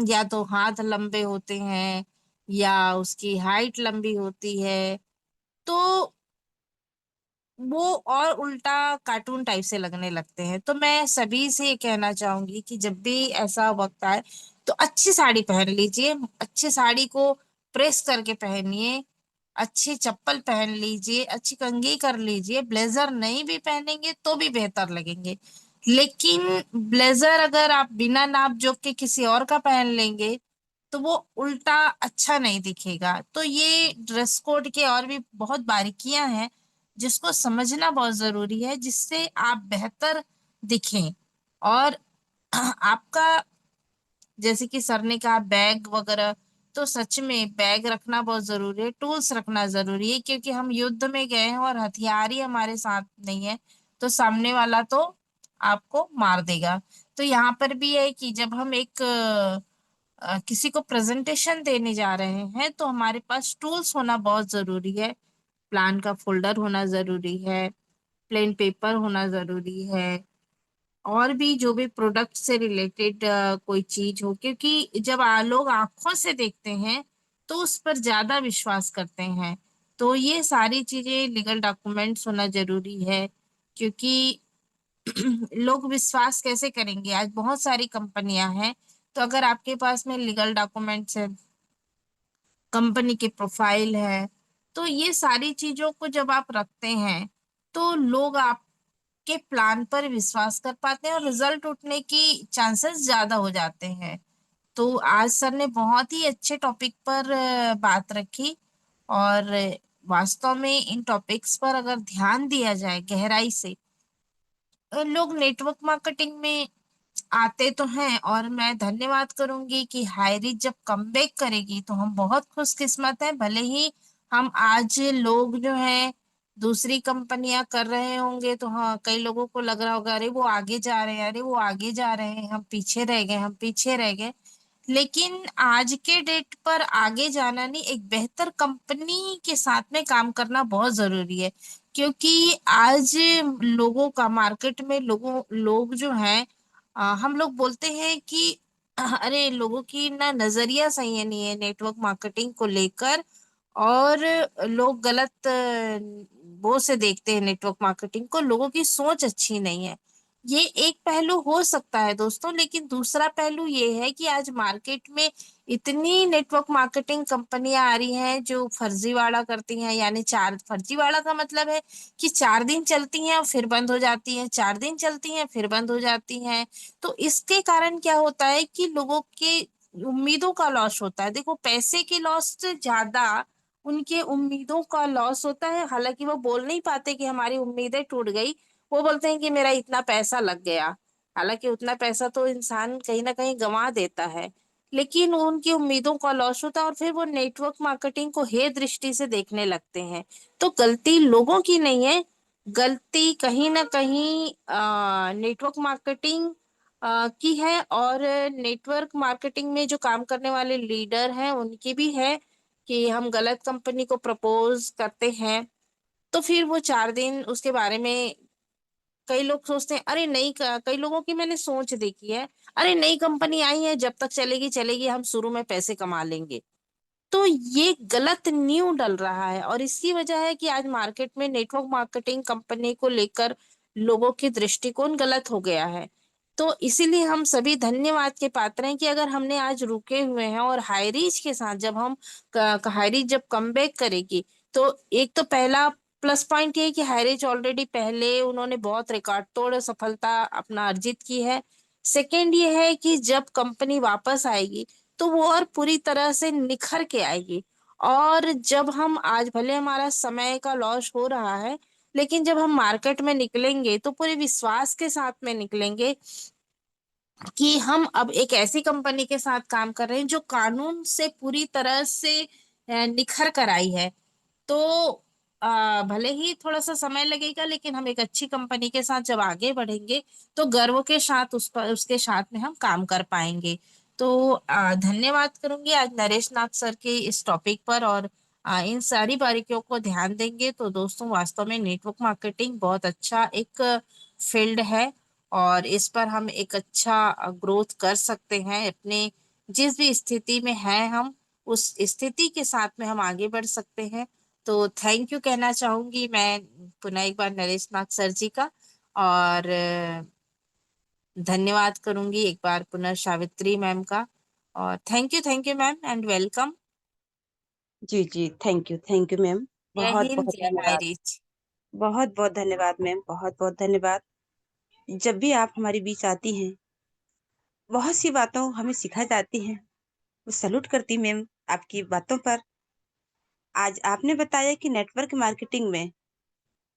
या तो हाथ लंबे होते हैं या उसकी हाइट लंबी होती है, तो वो और उल्टा कार्टून टाइप से लगने लगते हैं। तो मैं सभी से ये कहना चाहूंगी कि जब भी ऐसा वक्त आए तो अच्छी साड़ी पहन लीजिए, अच्छी साड़ी को प्रेस करके पहनिए, अच्छी चप्पल पहन लीजिए, अच्छी कंघी कर लीजिए। ब्लेजर नहीं भी पहनेंगे तो भी बेहतर लगेंगे, लेकिन ब्लेजर अगर आप बिना नाप जोख के किसी और का पहन लेंगे तो वो उल्टा अच्छा नहीं दिखेगा। तो ये ड्रेस कोड के और भी बहुत बारीकियां हैं जिसको समझना बहुत जरूरी है, जिससे आप बेहतर दिखें। और आपका, जैसे कि सर ने कहा बैग वगैरह, तो सच में बैग रखना बहुत जरूरी है, टूल्स रखना जरूरी है, क्योंकि हम युद्ध में गए हैं और हथियार ही हमारे साथ नहीं है तो सामने वाला तो आपको मार देगा। तो यहाँ पर भी है कि जब हम एक किसी को प्रेजेंटेशन देने जा रहे हैं तो हमारे पास टूल्स होना बहुत जरूरी है। प्लान का फोल्डर होना जरूरी है, प्लेन पेपर होना जरूरी है, और भी जो भी प्रोडक्ट से रिलेटेड कोई चीज हो, क्योंकि जब लोग आंखों से देखते हैं तो उस पर ज्यादा विश्वास करते हैं। तो ये सारी चीजें, लीगल डॉक्यूमेंट्स होना जरूरी है, क्योंकि लोग विश्वास कैसे करेंगे? आज बहुत सारी कंपनियां हैं, तो अगर आपके पास में लीगल डॉक्यूमेंट्स है, कंपनी की प्रोफाइल है, तो ये सारी चीजों को जब आप रखते हैं तो लोग आपके प्लान पर विश्वास कर पाते हैं और रिजल्ट उठने की चांसेस ज्यादा हो जाते हैं। तो आज सर ने बहुत ही अच्छे टॉपिक पर बात रखी, और वास्तव में इन टॉपिक्स पर अगर ध्यान दिया जाए गहराई से, लोग नेटवर्क मार्केटिंग में आते तो हैं। और मैं धन्यवाद करूंगी कि हायरिज जब कमबैक करेगी तो हम बहुत खुशकिस्मत हैं। भले ही हम आज लोग जो हैं दूसरी कंपनियां कर रहे होंगे तो हाँ, कई लोगों को लग रहा होगा अरे वो आगे जा रहे हैं, अरे वो आगे जा रहे हैं, हम पीछे रह गए, हम पीछे रह गए। लेकिन आज के डेट पर आगे जाना नहीं, एक बेहतर कंपनी के साथ में काम करना बहुत जरूरी है, क्योंकि आज लोगों का मार्केट में लोग जो हैं, हम लोग बोलते हैं कि अरे लोगों की ना नजरिया सही है नहीं है नेटवर्क मार्केटिंग को लेकर, और लोग गलत वो से देखते हैं नेटवर्क मार्केटिंग को, लोगों की सोच अच्छी नहीं है। ये एक पहलू हो सकता है दोस्तों, लेकिन दूसरा पहलू ये है कि आज मार्केट में इतनी नेटवर्क मार्केटिंग कंपनियां आ रही हैं जो फर्जीवाड़ा करती हैं। यानी चार, फर्जीवाड़ा का मतलब है कि 4 दिन चलती हैं और फिर बंद हो जाती हैं, 4 दिन चलती हैं फिर बंद हो जाती हैं। तो इसके कारण क्या होता है कि लोगों के उम्मीदों का लॉस होता है। देखो, पैसे के लॉस से ज्यादा उनके उम्मीदों का लॉस होता है। हालांकि वो बोल नहीं पाते कि हमारी उम्मीदें टूट गई, वो बोलते हैं कि मेरा इतना पैसा लग गया। हालांकि उतना पैसा तो इंसान कहीं ना कहीं गंवा देता है, लेकिन उनकी उम्मीदों का लॉस होता है और फिर वो नेटवर्क मार्केटिंग को हे दृष्टि से देखने लगते हैं। तो गलती लोगों की नहीं है, गलती कहीं ना कहीं नेटवर्क मार्केटिंग की है, और नेटवर्क मार्केटिंग में जो काम करने वाले लीडर हैं उनकी भी है, कि हम गलत कंपनी को प्रपोज करते हैं तो फिर वो 4 दिन उसके बारे में कई लोग सोचते हैं अरे नई कई लोगों की मैंने सोच देखी है, अरे नई कंपनी आई है, जब तक चलेगी चलेगी, हम शुरू में पैसे कमा लेंगे। तो ये गलत न्यू डल रहा है, और इसकी वजह है कि आज मार्केट में नेटवर्क मार्केटिंग कंपनी को लेकर लोगों की दृष्टिकोण गलत हो गया है। तो इसीलिए हम सभी धन्यवाद के पात्र हैं कि अगर हमने आज रुके हुए हैं, और हाईरीच के साथ जब हम हाईरीच जब कमबैक करेगी, तो एक तो पहला प्लस पॉइंट ये है कि हाईरीच ऑलरेडी पहले उन्होंने बहुत रिकॉर्ड तोड़ सफलता अपना अर्जित की है। सेकेंड ये है कि जब कंपनी वापस आएगी तो वो और पूरी तरह से निखर के आएगी। और जब हम आज भले हमारा समय का लॉस हो रहा है, लेकिन जब हम मार्केट में निकलेंगे तो पूरे विश्वास के साथ में निकलेंगे कि हम अब एक ऐसी कंपनी के साथ काम कर रहे हैं जो कानून से पूरी तरह से निखर कर आई है। तो भले ही थोड़ा सा समय लगेगा, लेकिन हम एक अच्छी कंपनी के साथ जब आगे बढ़ेंगे तो गर्व के साथ उस पर उसके साथ में हम काम कर पाएंगे। तो धन्यवाद करूंगी आज नरेश नाथ सर के इस टॉपिक पर, और इन सारी बारीकियों को ध्यान देंगे तो दोस्तों वास्तव में नेटवर्क मार्केटिंग बहुत अच्छा एक फील्ड है, और इस पर हम एक अच्छा ग्रोथ कर सकते हैं। अपने जिस भी स्थिति में हैं हम, उस स्थिति के साथ में हम आगे बढ़ सकते हैं। तो थैंक यू कहना चाहूंगी मैं पुनः एक बार नरेश नाथ सर जी का, और धन्यवाद करूंगी एक बार पुनः सावित्री मैम का। और thank you ma'am and welcome. जी जी, थैंक यू मैम, जय बहुत हिंद, बहुत जय धन्यवाद। हाईरीच। बहुत बहुत धन्यवाद मैम, बहुत बहुत धन्यवाद। जब भी आप हमारे बीच आती हैं, बहुत सी बातों हमें सिखा जाती हैं। मैं सैल्यूट करती मैम आपकी बातों पर। आज आपने बताया कि नेटवर्क मार्केटिंग में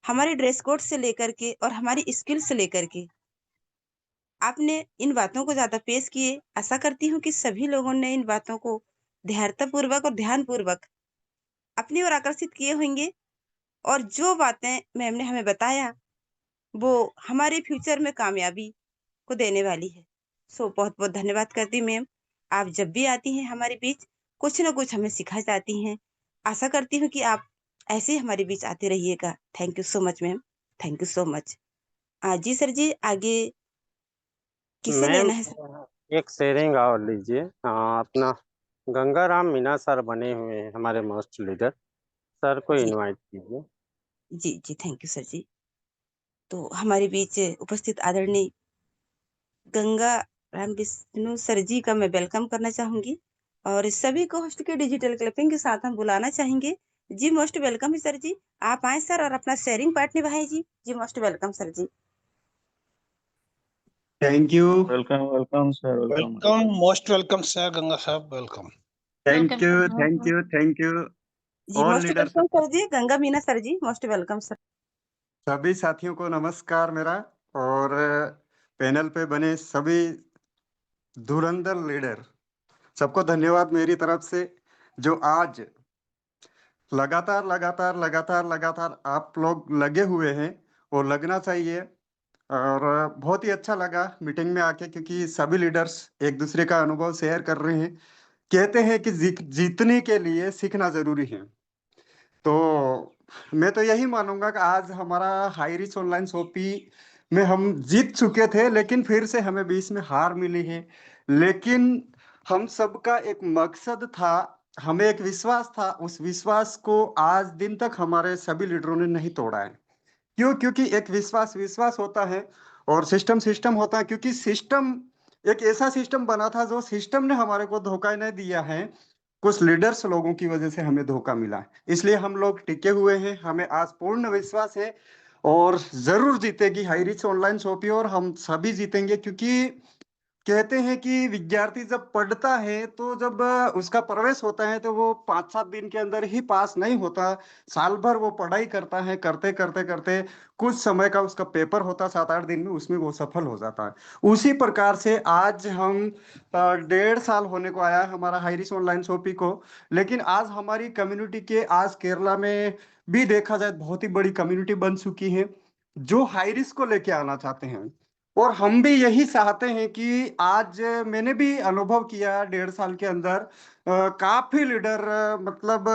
हमारे ड्रेस कोड से लेकर के और हमारी स्किल से लेकर के आपने इन बातों को ज्यादा पेश किए। आशा करती हूँ कि सभी लोगों ने इन बातों को ध्यानपूर्वक और ध्यानपूर्वक अपनी ओर आकर्षित किए होंगे। और जो बातें मैम ने हमें बताया वो हमारे फ्यूचर में कामयाबी को देने वाली है। सो बहुत बहुत धन्यवाद करती मैम। आप जब भी आती हैं हमारे बीच कुछ ना कुछ हमें सिखा जाती हैं। आशा करती हूँ कि आप ऐसे ही हमारे बीच आते रहिएगा। Thank you so much ma'am, thank you so much. जी सर जी, आगे किसे मैम लेना है सर? एक शेयरिंग और लीजिए। हाँ, अपना गंगाराम मीना सर बने हुए हैं हमारे मोस्ट लीडर, सर को जी इनवाइट कीजिए। जी जी, थैंक यू सर जी। तो हमारे बीच उपस्थित आदरणीय गंगा राम विष्णु सर जी का मैं वेलकम करना चाहूंगी और सभी को होस्ट के डिजिटल क्लिपिंग के साथ हम बुलाना चाहेंगे। जी मोस्ट वेलकम है सर जी। आप आए सर और अपना शेयरिंग पार्ट निभाएं जी। जी most welcome sir ji. Thank you welcome sir, welcome. Welcome, most welcome sir, Ganga साहब, welcome. Thank you thank you thank you जी all most leaders. Welcome sir जी, गंगा मीना सर जी, मोस्ट वेलकम सर। सभी साथियों को नमस्कार मेरा, और पैनल पे बने सभी धुरंधर लीडर सबको धन्यवाद मेरी तरफ से, जो आज लगातार लगातार लगातार लगातार आप लोग लगे हुए हैं और लगना चाहिए। और बहुत ही अच्छा लगा मीटिंग में आके, क्योंकि सभी लीडर्स एक दूसरे का अनुभव शेयर कर रहे हैं। कहते हैं कि जीतने के लिए सीखना जरूरी है। तो मैं तो यही मानूंगा कि आज हमारा हाई रिच ऑनलाइन शॉपी में हम जीत चुके थे, लेकिन फिर से हमें बीच में हार मिली है। लेकिन हम सबका एक मकसद था, हमें एक विश्वास था, उस विश्वास को आज दिन तक हमारे सभी लीडरों ने नहीं तोड़ा है। क्यों? क्योंकि एक विश्वास विश्वास होता है और सिस्टम सिस्टम होता है। क्योंकि सिस्टम एक ऐसा सिस्टम बना था जो सिस्टम ने हमारे को धोखा नहीं दिया है, कुछ लीडर्स लोगों की वजह से हमें धोखा मिला है। इसलिए हम लोग टिके हुए हैं, हमें आज पूर्ण विश्वास है और जरूर जीतेगी हाई रिच ऑनलाइन शॉपी, और हम सभी जीतेंगे। क्योंकि कहते हैं कि विद्यार्थी जब पढ़ता है तो जब उसका प्रवेश होता है तो वो 5-7 दिन के अंदर ही पास नहीं होता। साल भर वो पढ़ाई करता है, करते करते करते कुछ समय का उसका पेपर होता 7-8 दिन में, उसमें वो सफल हो जाता है। उसी प्रकार से आज हम 1.5 साल होने को आया है हमारा हाईरिस ऑनलाइन शॉपी को। लेकिन आज हमारी कम्युनिटी के, आज केरला में भी देखा जाए बहुत ही बड़ी कम्युनिटी बन चुकी है जो हाईरिस को लेके आना चाहते हैं। और हम भी यही चाहते हैं कि आज मैंने भी अनुभव किया 1.5 साल के अंदर, काफी लीडर मतलब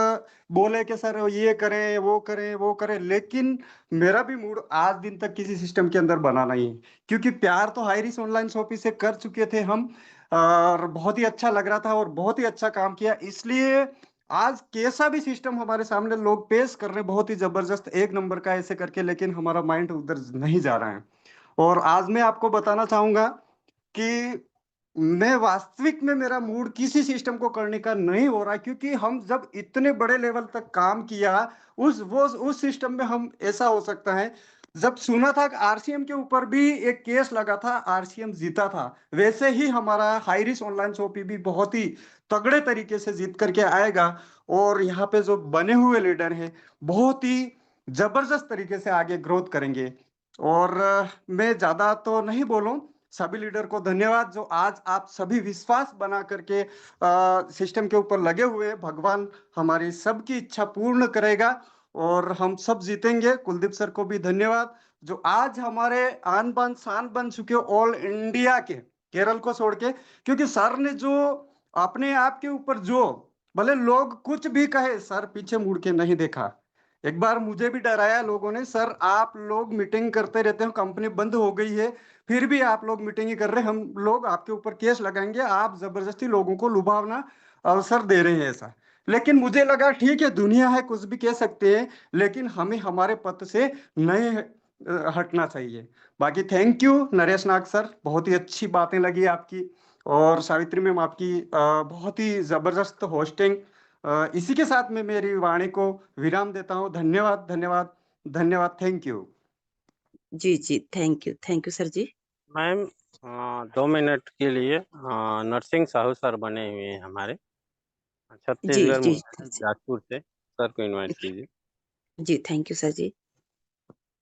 बोले कि सर ये करें वो करें वो करें, लेकिन मेरा भी मूड आज दिन तक किसी सिस्टम के अंदर बना नहीं है। क्योंकि प्यार तो हाईरिस ऑनलाइन शॉपी से कर चुके थे हम, और बहुत ही अच्छा लग रहा था और बहुत ही अच्छा काम किया। इसलिए आज कैसा भी सिस्टम हमारे सामने लोग पेश कर रहे हैं, बहुत ही जबरदस्त एक नंबर का ऐसे करके, लेकिन हमारा माइंड उधर नहीं जा रहा है। और आज मैं आपको बताना चाहूंगा कि मैं वास्तविक में मेरा मूड किसी सिस्टम को करने का नहीं हो रहा, क्योंकि हम जब इतने बड़े लेवल तक काम किया उस सिस्टम में हम ऐसा हो सकता है। जब सुना था कि आरसीएम के ऊपर भी एक केस लगा था, आरसीएम जीता था, वैसे ही हमारा हाईरिस ऑनलाइन शॉपी भी बहुत ही तगड़े तरीके से जीत करके आएगा। और यहाँ पे जो बने हुए लीडर हैं बहुत ही जबरदस्त तरीके से आगे ग्रोथ करेंगे। और मैं ज्यादा तो नहीं बोलूं, सभी लीडर को धन्यवाद जो आज आप सभी विश्वास बना करके सिस्टम के ऊपर लगे हुए हैं। भगवान हमारी सबकी इच्छा पूर्ण करेगा और हम सब जीतेंगे। कुलदीप सर को भी धन्यवाद जो आज हमारे आन बान शान बन चुके ऑल इंडिया के, केरल को छोड़ के। क्योंकि सर ने जो अपने आप के ऊपर, जो भले लोग कुछ भी कहे, सर पीछे मुड़ के नहीं देखा। एक बार मुझे भी डराया लोगों ने, सर आप लोग मीटिंग करते रहते हो, कंपनी बंद हो गई है फिर भी आप लोग मीटिंग ही कर रहे हैं, हम लोग आपके ऊपर केस लगाएंगे, आप जबरदस्ती लोगों को लुभावना अवसर दे रहे हैं ऐसा। लेकिन मुझे लगा ठीक है, दुनिया है, कुछ भी कह सकते हैं, लेकिन हमें हमारे पथ से नहीं हटना चाहिए। बाकी thank you Naresh Nag sir, बहुत ही अच्छी बातें लगी आपकी। और सावित्री मैम आपकी बहुत ही जबरदस्त होस्टिंग। इसी के साथ मैं मेरी वाणी को विराम देता हूँ। धन्यवाद धन्यवाद धन्यवाद। Thank you. जी जी, thank you sir ji. Ma'am 2 minute के लिए नरसिंह साहू सर बने हुए हैं हमारे जी छत्तीसगढ़ जी जाजपुर से, सर को इनवाइट कीजिए। जी, थैंक यू सर जी।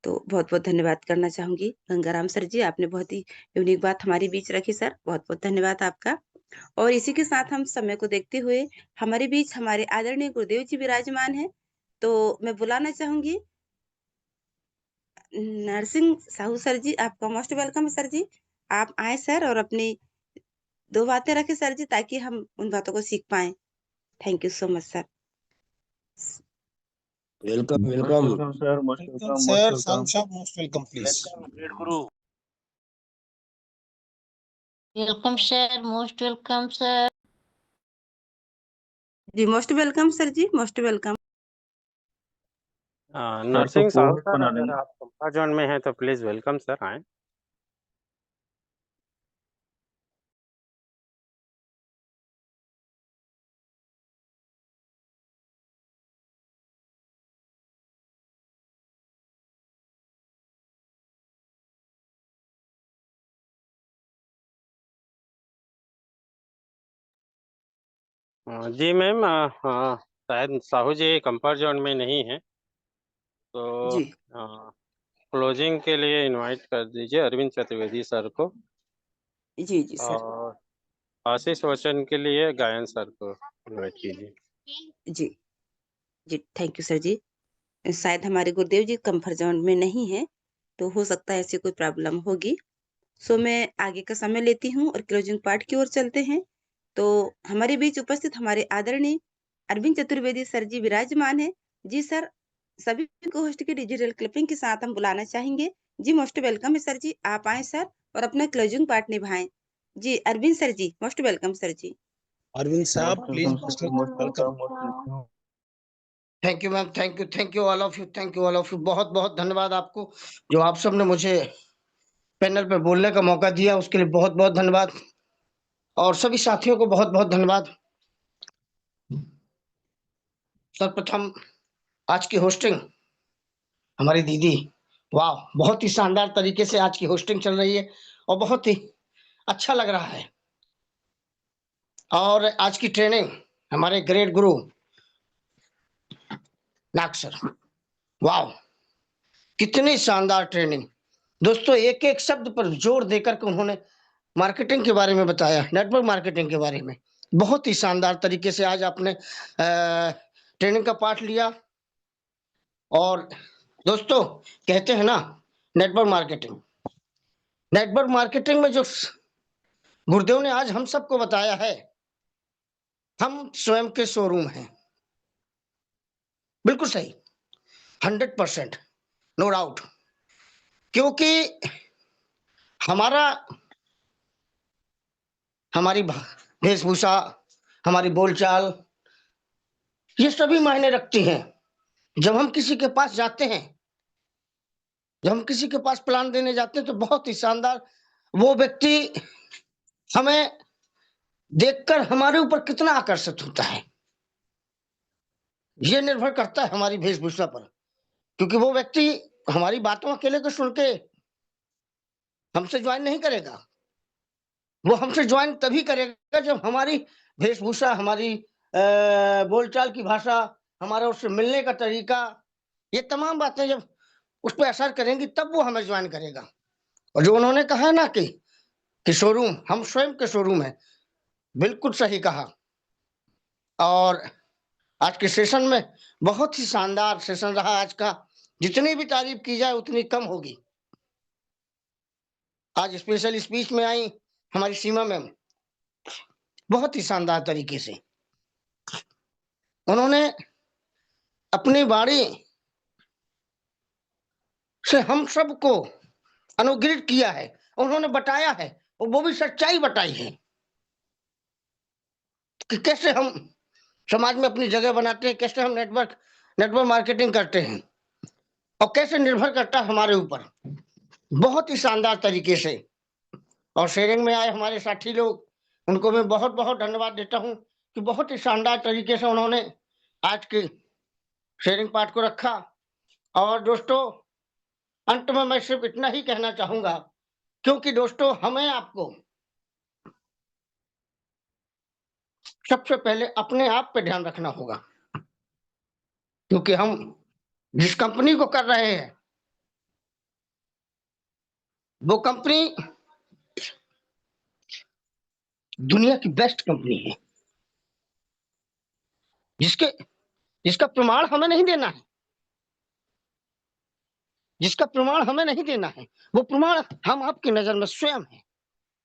तो बहुत बहुत धन्यवाद करना चाहूंगी गंगाराम सर जी, आपने बहुत ही यूनिक बात हमारे बीच रखी सर, बहुत बहुत धन्यवाद आपका। और इसी के साथ हम समय को देखते हुए हमारे बीच हमारे आदरणीय गुरुदेव जी विराजमान हैं, तो मैं बुलाना चाहूंगी नरसिंह साहू सर जी, आपका मोस्ट वेलकम है सर जी। आप आए सर और अपनी 2 बातें रखें सर जी, ताकि हम उन बातों को सीख पाएं। Thank you so much sir. Welcome most welcome welcome sir, most welcome welcome, most sir, Sahu welcome. साहब most welcome please. Welcome sir, most welcome sir. Ji most welcome sir ji, most welcome. Sir को Narasimha Sahu Covid sir, बना अगर देंगे। आप comfort zone में हैं तो please welcome sir, आए। जी मैम, शायद साहू जी कंफर्ट जोन में नहीं है, तो जी क्लोजिंग के लिए इनवाइट कर दीजिए अरविंद चतुर्वेदी सर को, जी जी सर। और आशीष वचन के लिए गायन सर को इनवाइट कीजिए। जी जी, थैंक यू सर जी। शायद हमारे गुरुदेव जी कंफर्ट जोन में नहीं है, तो हो सकता है ऐसी कोई प्रॉब्लम होगी। सो मैं आगे का समय लेती हूँ और क्लोजिंग पार्ट की ओर चलते हैं। तो हमारे बीच उपस्थित हमारे आदरणीय अरविंद चतुर्वेदी सर जी विराजमान है। जी सर, सभी को होस्ट की डिजिटल क्लिपिंग के साथ हम बुलाना चाहेंगे। जी मोस्ट वेलकम है सर जी, आप आए सर और अपना क्लोजिंग पार्ट निभाएं। जी अरविंद सर जी, मोस्ट वेलकम सर जी। अरविंद साहब most please welcome most sir, most welcome. Welcome, most welcome. Thank you ma'am, thank you all of you, thank you all of you. बहुत बहुत धन्यवाद आपको, जो आप सब ने मुझे पैनल पे बोलने का मौका दिया, उसके लिए बहुत बहुत धन्यवाद। और सभी साथियों को बहुत बहुत धन्यवाद। सर्वप्रथम आज की होस्टिंग हमारी दीदी, वाह, बहुत ही शानदार तरीके से आज की होस्टिंग चल रही है और बहुत ही अच्छा लग रहा है। और आज की ट्रेनिंग हमारे ग्रेट गुरु नाग सर, वाह, कितनी शानदार ट्रेनिंग। दोस्तों, एक एक शब्द पर जोर देकर के उन्होंने मार्केटिंग के बारे में बताया, नेटवर्क मार्केटिंग के बारे में। बहुत ही शानदार तरीके से आज आपने ट्रेनिंग का पार्ट लिया। और दोस्तों, कहते हैं ना, नेटवर्क मार्केटिंग में जो गुरुदेव ने आज हम सबको बताया है, हम स्वयं के शोरूम हैं। बिल्कुल सही, 100%, नो डाउट। क्योंकि हमारी वेशभूषा, हमारी बोलचाल, ये सभी मायने रखती हैं। जब हम किसी के पास जाते हैं, जब हम किसी के पास प्लान देने जाते हैं, तो बहुत ही शानदार वो व्यक्ति हमें देखकर हमारे ऊपर कितना आकर्षित होता है, ये निर्भर करता है हमारी वेशभूषा पर। क्योंकि वो व्यक्ति हमारी बातों अकेले को सुन के हमसे ज्वाइन नहीं करेगा। वो हमसे ज्वाइन तभी करेगा जब हमारी वेशभूषा, हमारी बोलचाल की भाषा, हमारा उससे मिलने का तरीका, ये तमाम बातें जब उस पर असर करेंगी, तब वो हमें ज्वाइन करेगा। और जो उन्होंने कहा ना कि शोरूम, हम स्वयं के शोरूम है, बिल्कुल सही कहा। और आज के सेशन में बहुत ही शानदार सेशन रहा आज का। जितनी भी तारीफ की जाए उतनी कम होगी। आज स्पेशल स्पीच में आई हमारी सीमा मैम, बहुत ही शानदार तरीके से उन्होंने अपनी वाणी से हम सबको अनुग्रहित किया है। उन्होंने बताया है, और वो भी सच्चाई बताई है, कि कैसे हम समाज में अपनी जगह बनाते हैं, कैसे हम नेटवर्क मार्केटिंग करते हैं, और कैसे निर्भर करता है हमारे ऊपर, बहुत ही शानदार तरीके से। और शेयरिंग में आए हमारे साथी लोग, उनको मैं बहुत बहुत धन्यवाद देता हूँ कि बहुत ही शानदार तरीके से उन्होंने आज के शेयरिंग पार्ट को रखा। और दोस्तों, अंत में मैं सिर्फ इतना ही कहना चाहूंगा, क्योंकि दोस्तों हमें आपको सबसे पहले अपने आप पे ध्यान रखना होगा, क्योंकि हम जिस कंपनी को कर रहे हैं वो कंपनी दुनिया की बेस्ट कंपनी है, जिसका प्रमाण हमें नहीं देना है, जिसका प्रमाण हमें नहीं देना है, वो प्रमाण हम आपकी नजर में स्वयं है।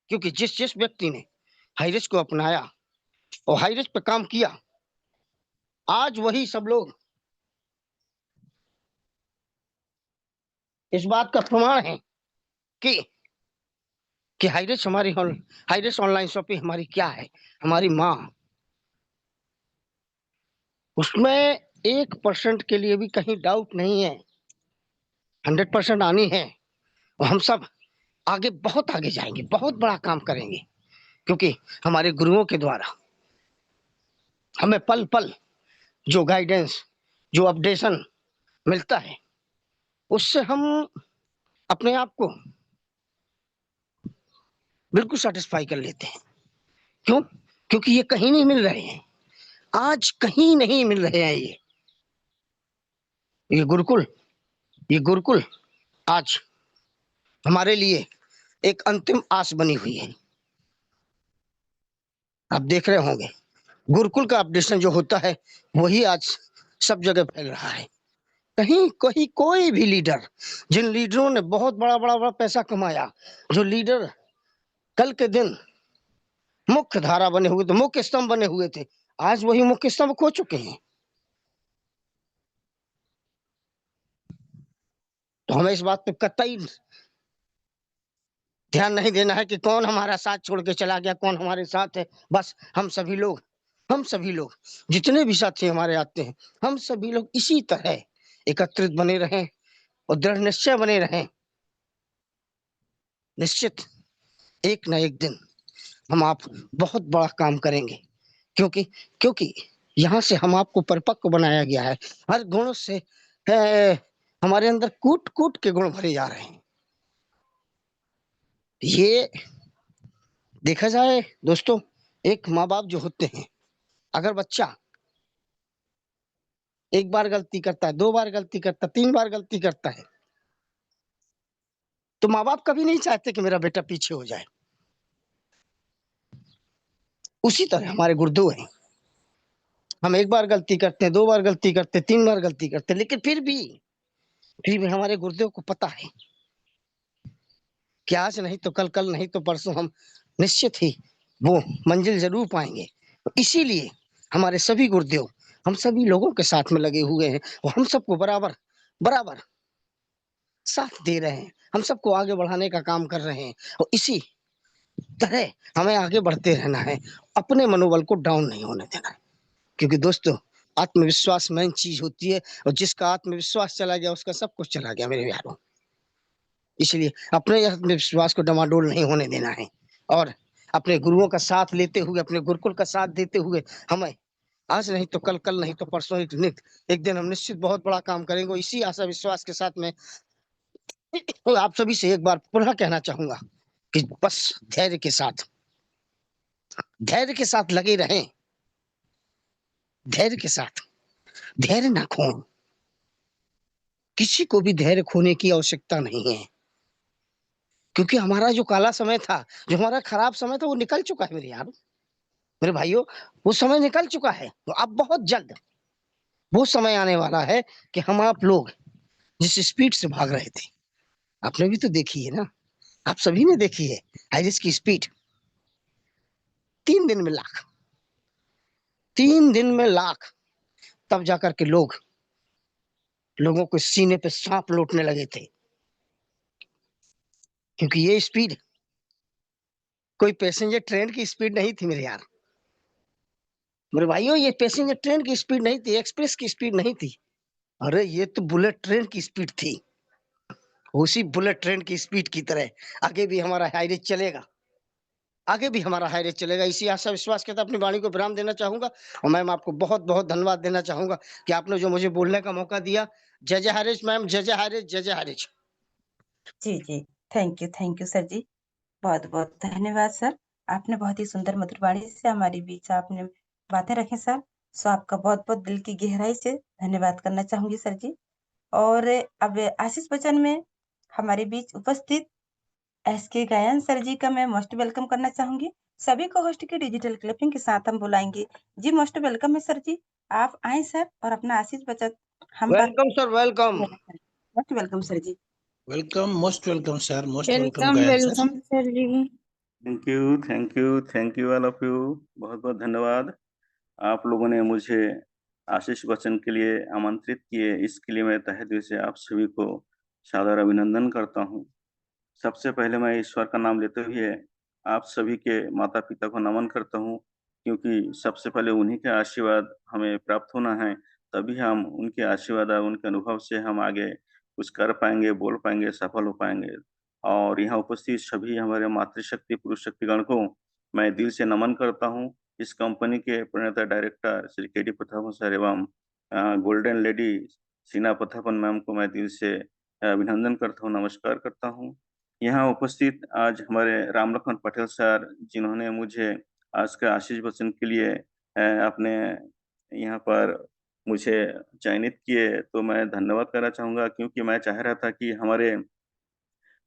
क्योंकि जिस जिस व्यक्ति ने हाईरिस्क को अपनाया और हाईरिस्क पे काम किया, आज वही सब लोग इस बात का प्रमाण है कि हाईरिस्क ऑनलाइन शॉपिंग हमारी क्या है, हमारी माँ। उसमें 1% के लिए भी कहीं डाउट नहीं है, 100% आनी है। और हम सब आगे बहुत आगे जाएंगे, बहुत बड़ा काम करेंगे, क्योंकि हमारे गुरुओं के द्वारा हमें पल पल जो गाइडेंस, जो अपडेशन मिलता है, उससे हम अपने आप को बिल्कुल सेटिस्फाई कर लेते हैं। क्यों? क्योंकि ये कहीं नहीं मिल रहे हैं, आज कहीं नहीं मिल रहे हैं। ये गुरुकुल आज हमारे लिए एक अंतिम आस बनी हुई है। आप देख रहे होंगे गुरुकुल का अपडेशन जो होता है वही आज सब जगह फैल रहा है। कहीं कोई भी लीडर, जिन लीडरों ने बहुत बड़ा पैसा कमाया, जो लीडर कल के दिन मुख्य धारा बने हुए थे, मुख्य स्तंभ बने हुए थे, आज वही मुख्य स्तंभ खो चुके हैं। तो हमें इस बात पे कतई ध्यान नहीं देना है कि कौन हमारा साथ छोड़ के चला गया, कौन हमारे साथ है। बस हम सभी लोग जितने भी साथी हमारे आते हैं, हम सभी लोग इसी तरह एकत्रित बने रहें और दृढ़ निश्चय बने रहें। निश्चित एक न एक दिन हम आप बहुत बड़ा काम करेंगे, क्योंकि यहाँ से हम आपको परिपक्व बनाया गया है। हर गुण से हमारे अंदर कूट कूट के गुण भरे जा रहे हैं। ये देखा जाए दोस्तों, एक माँ बाप जो होते हैं, अगर बच्चा एक बार गलती करता है, 2 बार गलती करता है, 3 बार गलती करता है, तो माँ बाप कभी नहीं चाहते कि मेरा बेटा पीछे हो जाए। उसी तरह हमारे गुरुदेव हैं, हम 1 बार गलती करते हैं, 2 बार गलती करते हैं, 3 बार गलती करते हैं, लेकिन फिर भी हमारे गुरुदेव को पता है कि आज नहीं तो कल नहीं तो परसों हम निश्चित ही वो मंजिल जरूर पाएंगे। तो इसीलिए हमारे सभी गुरुदेव हम सभी लोगों के साथ में लगे हुए हैं और हम सबको बराबर साथ दे रहे हैं, हम सबको आगे बढ़ाने का काम कर रहे हैं। और इसी तरह हमें आगे बढ़ते रहना है, अपने मनोबल को डाउन नहीं होने देना है। क्योंकि दोस्तों, आत्मविश्वास मेन चीज होती है, और जिसका आत्मविश्वास चला गया उसका सब कुछ चला गया मेरे यारों। इसलिए अपने आत्मविश्वास को डमाडोल नहीं होने देना है, और अपने गुरुओं का साथ लेते हुए, अपने गुरुकुल का साथ देते हुए हमें आज नहीं तो कल नहीं तो परसों एक दिन हम निश्चित बहुत बड़ा काम करेंगे। इसी आशा विश्वास के साथ में आप सभी से एक बार पुनः कहना चाहूंगा कि बस धैर्य के साथ लगे रहें, धैर्य ना खोएं। किसी को भी धैर्य खोने की आवश्यकता नहीं है, क्योंकि हमारा जो काला समय था, जो हमारा खराब समय था, वो निकल चुका है मेरे यार, मेरे भाइयों, वो समय निकल चुका है। तो अब बहुत जल्द वो समय आने वाला है कि हम आप लोग जिस स्पीड से भाग रहे थे, आपने भी तो देखी है ना, आप सभी ने देखी है हाईरिस की स्पीड। 3 दिन में लाख, 3 दिन में लाख, तब जाकर के लोगों को सीने पे सांप लौटने लगे थे। क्योंकि ये स्पीड कोई पैसेंजर ट्रेन की स्पीड नहीं थी मेरे यार, मेरे भाइयों, ये पैसेंजर ट्रेन की स्पीड नहीं थी, एक्सप्रेस की स्पीड नहीं थी। अरे ये तो बुलेट ट्रेन की स्पीड थी। उसी बुलेट ट्रेन की स्पीड की तरह आगे भी हमारा हाईरिस चलेगा। आगे भी हमारा हाई रेट चलेगा। इसी आशा विश्वास के साथ अपनी वाणी को विराम देना चाहूँगा और मैम आपको बहुत-बहुत धन्यवाद देना चाहूँगा कि आपने जो मुझे बोलने का मौका दिया। जय जय हरीश मैम, जय जय हरीश, जय जय हरीश। जी। थैंक यू सर जी। बहुत-बहुत धन्यवाद सर। आपने बहुत ही सुंदर मधुर वाणी से हमारे बीच आपने बातें रखी सर। सो आपका बहुत-बहुत दिल की गहराई से धन्यवाद करना चाहूँगी सर जी। और अब आशीष वचन में हमारे बीच उपस्थित एसके गायन सर जी का मैं मोस्ट वेलकम करना चाहूँगी। सभी को होस्ट की डिजिटल क्लिपिंग के साथ हम बुलाएँगे। जी मोस्ट वेलकम है सर जी। आप आएँ सर और अपना आशीष वचन हम पर welcome sir, welcome. Most welcome sir जी। Most welcome sir, most welcome welcome गायन sir. Welcome sir ji. Thank you all of you. बहुत बहुत धन्यवाद। आप लोगों ने मुझे आशीष वचन के लिए आमंत्रित किए, इसके लिए मैं तहे दिल से आप सभी को सादर अभिनंदन करता हूँ। सबसे पहले मैं ईश्वर का नाम लेते हुए आप सभी के माता पिता को नमन करता हूँ, क्योंकि सबसे पहले उन्हीं के आशीर्वाद हमें प्राप्त होना है, तभी हम उनके आशीर्वाद और उनके अनुभव से हम आगे कुछ कर पाएंगे, बोल पाएंगे, सफल हो पाएंगे। और यहाँ उपस्थित सभी हमारे मातृशक्ति पुरुष शक्तिगण को मैं दिल से नमन करता हूँ। इस कंपनी के प्रणेता director Shri KD. Prathapan sir एवं गोल्डन लेडी सीना प्रतापन मैम को मैं दिल से अभिनंदन करता हूँ, नमस्कार करता हूँ। यहाँ उपस्थित आज हमारे राम लखन पटेल सर, जिन्होंने मुझे आज का आशीष वचन के लिए अपने यहाँ पर मुझे चयनित किए, तो मैं धन्यवाद करना चाहूँगा, क्योंकि मैं चाह रहा था कि हमारे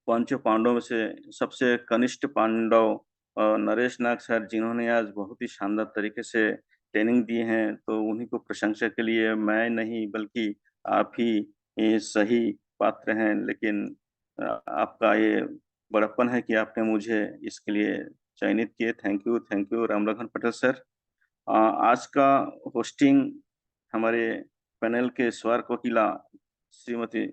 पांचों पांडवों में से सबसे कनिष्ठ पांडव नरेश नाग सर, जिन्होंने आज बहुत ही शानदार तरीके से ट्रेनिंग दी है, तो उन्हीं को प्रशंसा के लिए मैं नहीं बल्कि आप ही ये सही पात्र हैं। लेकिन आपका ये बड़प्पन है कि आपने मुझे इसके लिए चयनित किए। Thank you Ramlakhan Patel sir. आज का होस्टिंग हमारे पैनल के स्वर कोकिला श्रीमती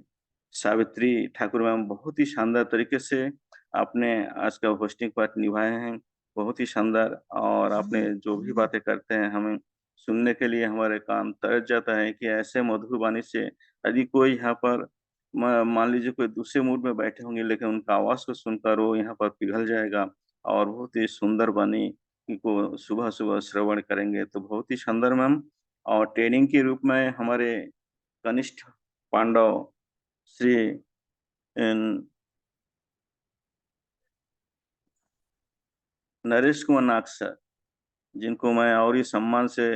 सावित्री ठाकुर मैम बहुत ही शानदार तरीके से आपने आज का होस्टिंग पार्ट निभाए हैं, बहुत ही शानदार। और आपने जो भी बातें करते हैं हमें सुनने के लिए हमारे कान तरस जाता है कि ऐसे मधुर वाणी से यदि कोई यहाँ पर मान लीजिए कोई दूसरे मूड में बैठे होंगे, लेकिन उनका आवाज को सुनकर वो यहाँ पर पिघल जाएगा और बहुत ही सुंदर वाणी को सुबह सुबह श्रवण करेंगे, तो बहुत ही शानदार मैम। और ट्रेनिंग के रूप में हमारे कनिष्ठ पांडव श्री नरेश कुमार नाग सर, जिनको मैं और ही सम्मान से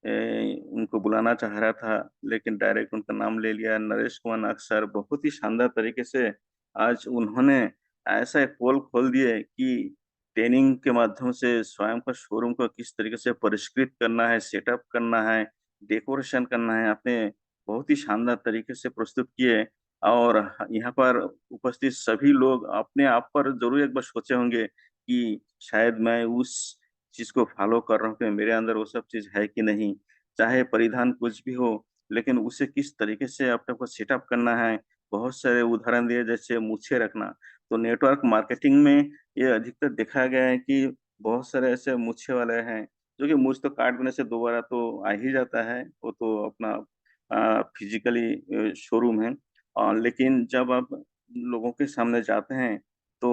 उनको बुलाना चाह रहा था, लेकिन डायरेक्ट उनका नाम ले लिया। नरेश कुमार नाग सर बहुत ही शानदार तरीके से आज उन्होंने ऐसा एक पोल खोल दिए कि ट्रेनिंग के माध्यम से स्वयं का शोरूम को किस तरीके से परिष्कृत करना है, सेटअप करना है, डेकोरेशन करना है, आपने बहुत ही शानदार तरीके से प्रस्तुत किए। और यहाँ पर उपस्थित सभी लोग अपने आप पर जरूर एक बार सोचे होंगे कि शायद मैं उस चीज को फॉलो कर रहा हूँ कि मेरे अंदर वो सब चीज है कि नहीं। चाहे परिधान कुछ भी हो, लेकिन उसे किस तरीके से अपने को सेटअप करना है। बहुत सारे उदाहरण दिए, जैसे मूछें रखना, तो नेटवर्क मार्केटिंग में ये अधिकतर देखा गया है कि बहुत सारे ऐसे मूछे वाले हैं जो कि मूछ तो काट देने से दोबारा तो आ ही जाता है, वो तो अपना फिजिकली शोरूम है। लेकिन जब आप लोगों के सामने जाते हैं तो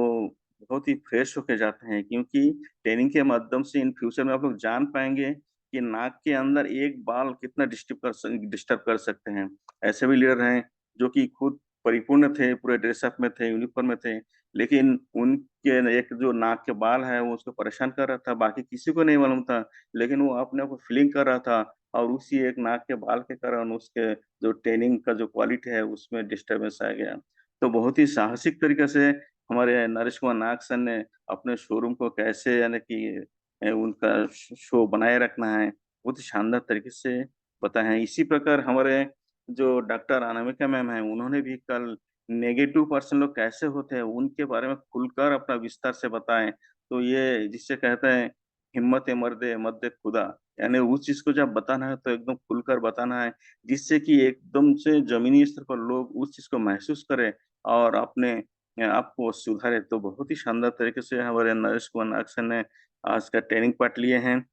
बहुत ही फ्रेश होके जाते हैं, क्योंकि ट्रेनिंग के माध्यम से इन फ्यूचर में आप लोग जान पाएंगे कि नाक के अंदर एक बाल कितना डिस्टर्ब कर सकते हैं। ऐसे भी लीडर हैं जो कि खुद परिपूर्ण थे, पूरे ड्रेसअप में थे, यूनिफॉर्म में थे, लेकिन उनके एक जो नाक के बाल है वो उसको परेशान कर रहा था, बाकी किसी को नहीं मालूम था, लेकिन वो अपने आप को फीलिंग कर रहा था और उसी एक नाक के बाल के कारण उसके जो ट्रेनिंग का जो क्वालिटी है उसमें डिस्टर्बेंस आ गया। तो बहुत ही साहसिक तरीके से हमारे नरेश कुमार नाग सर ने अपने शोरूम को कैसे यानी कि उनका शो बनाए रखना है, बहुत ही शानदार तरीके से बताया है। इसी प्रकार हमारे जो डॉक्टर अनामिका मैम है, उन्होंने भी कल नेगेटिव पर्सन लोग कैसे होते हैं उनके बारे में खुलकर अपना विस्तार से बताएं। तो ये जिसे कहते हैं हिम्मत मर्दे मद्दे खुदा, यानी उस चीज को जब बताना है तो एकदम खुलकर बताना है, जिससे कि एकदम से जमीनी स्तर पर लोग उस चीज को महसूस करें और अपने आपको सुधारे। तो बहुत ही शानदार तरीके से हमारे नरेश कुमार नाग सर ने आज का ट्रेनिंग पार्ट लिए हैं।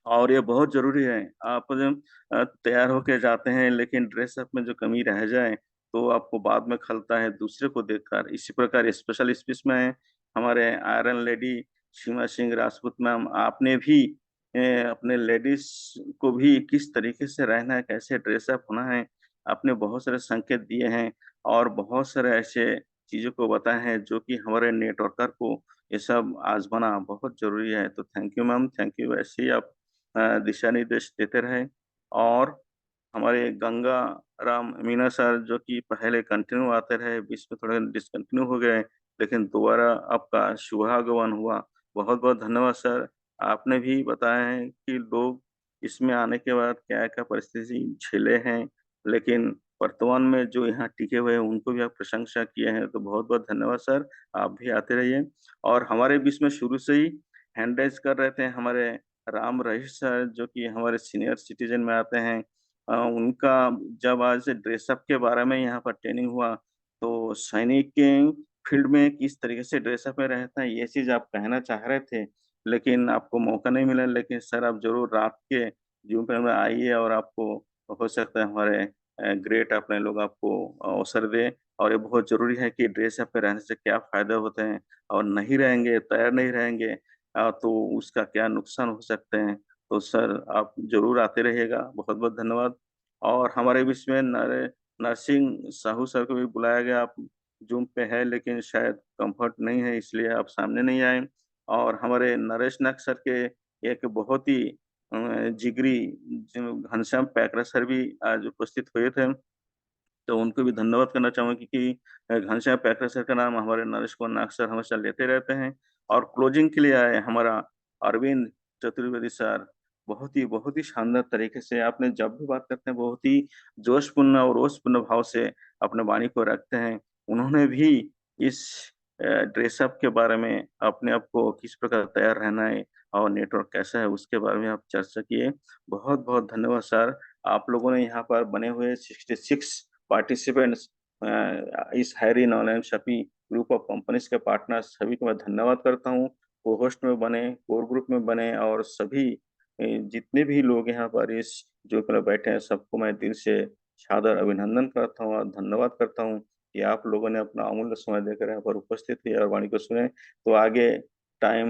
और ये बहुत ज़रूरी है। आप जब तैयार होके जाते हैं, लेकिन ड्रेसअप में जो कमी रह जाए, तो आपको बाद में खलता है दूसरे को देखकर। इसी प्रकार स्पेशल स्पीच में हमारे आयरन लेडी सीमा सिंह राजपूत मैम, आपने भी अपने लेडीज को भी किस तरीके से रहना है, कैसे ड्रेसअप होना है, आपने बहुत सारे संकेत दिए हैं और बहुत सारे ऐसे चीजों को बताए हैं जो कि हमारे नेटवर्कर को ये सब आजमाना बहुत जरूरी है। तो thank you ma'am, thank you. ऐसे ही आप दिशा निर्देश देते रहे। और हमारे गंगा राम मीना सर जो कि पहले कंटिन्यू आते रहे, बीच में थोड़े डिसकंटिन्यू हो गए, लेकिन दोबारा आपका शुभागमन हुआ। बहुत बहुत धन्यवाद सर। आपने भी बताया है कि लोग इसमें आने के बाद क्या क्या परिस्थिति झेले हैं, लेकिन वर्तमान में जो यहाँ टिके हुए हैं उनको भी आप प्रशंसा किए हैं, तो बहुत बहुत धन्यवाद सर। आप भी आते रहिए। और हमारे बीच में शुरू से ही हैंड राइज कर रहे थे हमारे राम रहीश सर, जो कि हमारे सीनियर सिटीजन में आते हैं। उनका जब आज ड्रेसअप के बारे में यहाँ पर ट्रेनिंग हुआ, तो सैनिक के फील्ड में किस तरीके से ड्रेसअप में रहता है ये चीज़ आप कहना चाह रहे थे, लेकिन आपको मौका नहीं मिला। लेकिन सर आप ज़रूर रात के ज़ूम पे में आइए और आपको हो सकता है हमारे ग्रेट अपने लोग आपको अवसर दें। और ये बहुत ज़रूरी है कि ड्रेसअप पे रहने से क्या फ़ायदे होते हैं, और नहीं रहेंगे, तैयार नहीं रहेंगे तो उसका क्या नुकसान हो सकते हैं। तो सर आप ज़रूर आते रहिएगा। बहुत-बहुत धन्यवाद। और हमारे बीच में नरसिंह साहू सर को भी बुलाया गया। आप ज़ूम पे है लेकिन शायद कम्फर्ट नहीं है, इसलिए आप सामने नहीं आए। और हमारे नरेश नाग सर के एक बहुत ही जिगरी जो घनश्याम पैकरा सर भी आज उपस्थित हुए थे। तो उनको भी धन्यवाद करना चाहूँगा कि घनश्याम पैकरा सर का नाम हमारे नरेश कुमार नाग सर हमेशा लेते रहते हैं। और क्लोजिंग के लिए आए हमारा अरविंद चतुर्वेदी सर। बहुत ही शानदार तरीके से आपने जब भी बात करते हैं बहुत ही जोशपूर्ण और रोषपूर्ण भाव से अपने वाणी को रखते हैं। उन्होंने भी इस ड्रेसअप के बारे में अपने आप को किस प्रकार तैयार रहना है और नेटवर्क कैसा है उसके बारे में आप चर्चा किए। बहुत-बहुत धन्यवाद सर। आप लोगों ने यहाँ पर बने हुए 66 पार्टिसिपेंट्स इस हैरिन online Shafi group of companies के पार्टनर्स सभी को मैं धन्यवाद करता हूँ। को-होस्ट में बने, कोर ग्रुप में बने और सभी जितने भी लोग यहाँ पर इस जो पर बैठे हैं सबको मैं दिल से सादर अभिनंदन करता हूँ और धन्यवाद करता हूँ कि आप लोगों ने अपना अमूल्य समय देकर यहाँ पर उपस्थित हुए और वाणी को सुने। तो आगे टाइम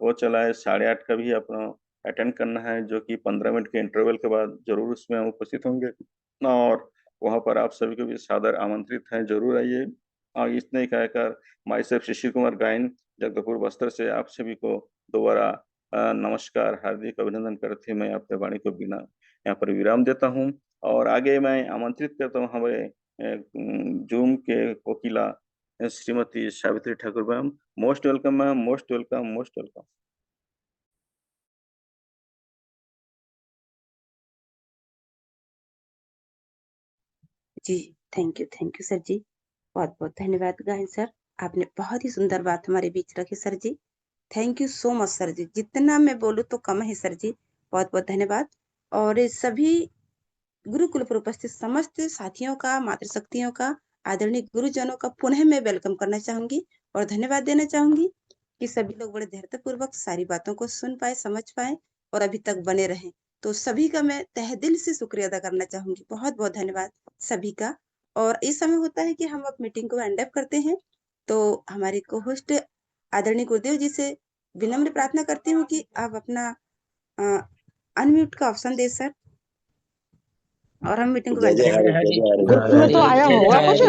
हो चला है 8:30 का भी अपना अटेंड करना है, जो कि 15 मिनट के इंटरवल के बाद ज़रूर उसमें हम उपस्थित होंगे। और वहाँ पर आप सभी को भी सादर आमंत्रित हैं, ज़रूर आइए। और इतने ही कहकर माई सेल्फ शिशिर कुमार गायन जगदलपुर बस्तर से आप सभी को दोबारा नमस्कार, हार्दिक अभिनंदन करते हुए मैं अपने वाणी को बिना यहाँ पर विराम देता हूँ। और आगे मैं आमंत्रित करता हूँ हमारे ज़ूम के Kokila Shrimati Savitri Thakur ma'am. Most welcome ma'am, most welcome, most welcome. जी, थैंक यू सर जी। बहुत-बहुत धन्यवाद गायन सर। आपने बहुत ही सुंदर बात हमारे बीच रखी sir ji. Thank you so much sir जी। जितना मैं बोलूँ तो कम है सर जी। बहुत-बहुत धन्यवाद। और ये सभी गुरुकुल पर उपस्थित समस्त साथियों का, मातृशक्तियों का, आदरणीय गुरुजनों का पुनः मैं वेलकम करना चाहूँगी और धन्यवाद देना चाहूँगी कि सभी लोग बड़े धैर्यपूर्वक सारी बातों को सुन पाए, समझ पाए और अभी तक बने रहें। तो सभी का मैं तहे दिल से शुक्रिया अदा करना चाहूँगी। बहुत-बहुत धन्यवाद सभी का। और इस समय होता है कि हम अब मीटिंग को वाइंड अप करते हैं। तो हमारे को-होस्ट आदरणीय गुरुदेव जी से विनम्र प्रार्थना करती हूँ कि आप अपना अनम्यूट का ऑप्शन दें सर। और हम मीटिंग को वाइंड अप जय करते हैं। हरि ग्रुप में तो आया होगा कुछ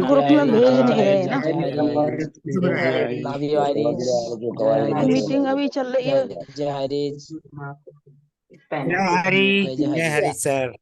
ग्रुप में भेज नहीं रहे ना। मीटिंग अभी चल रही है। जय हरि सर।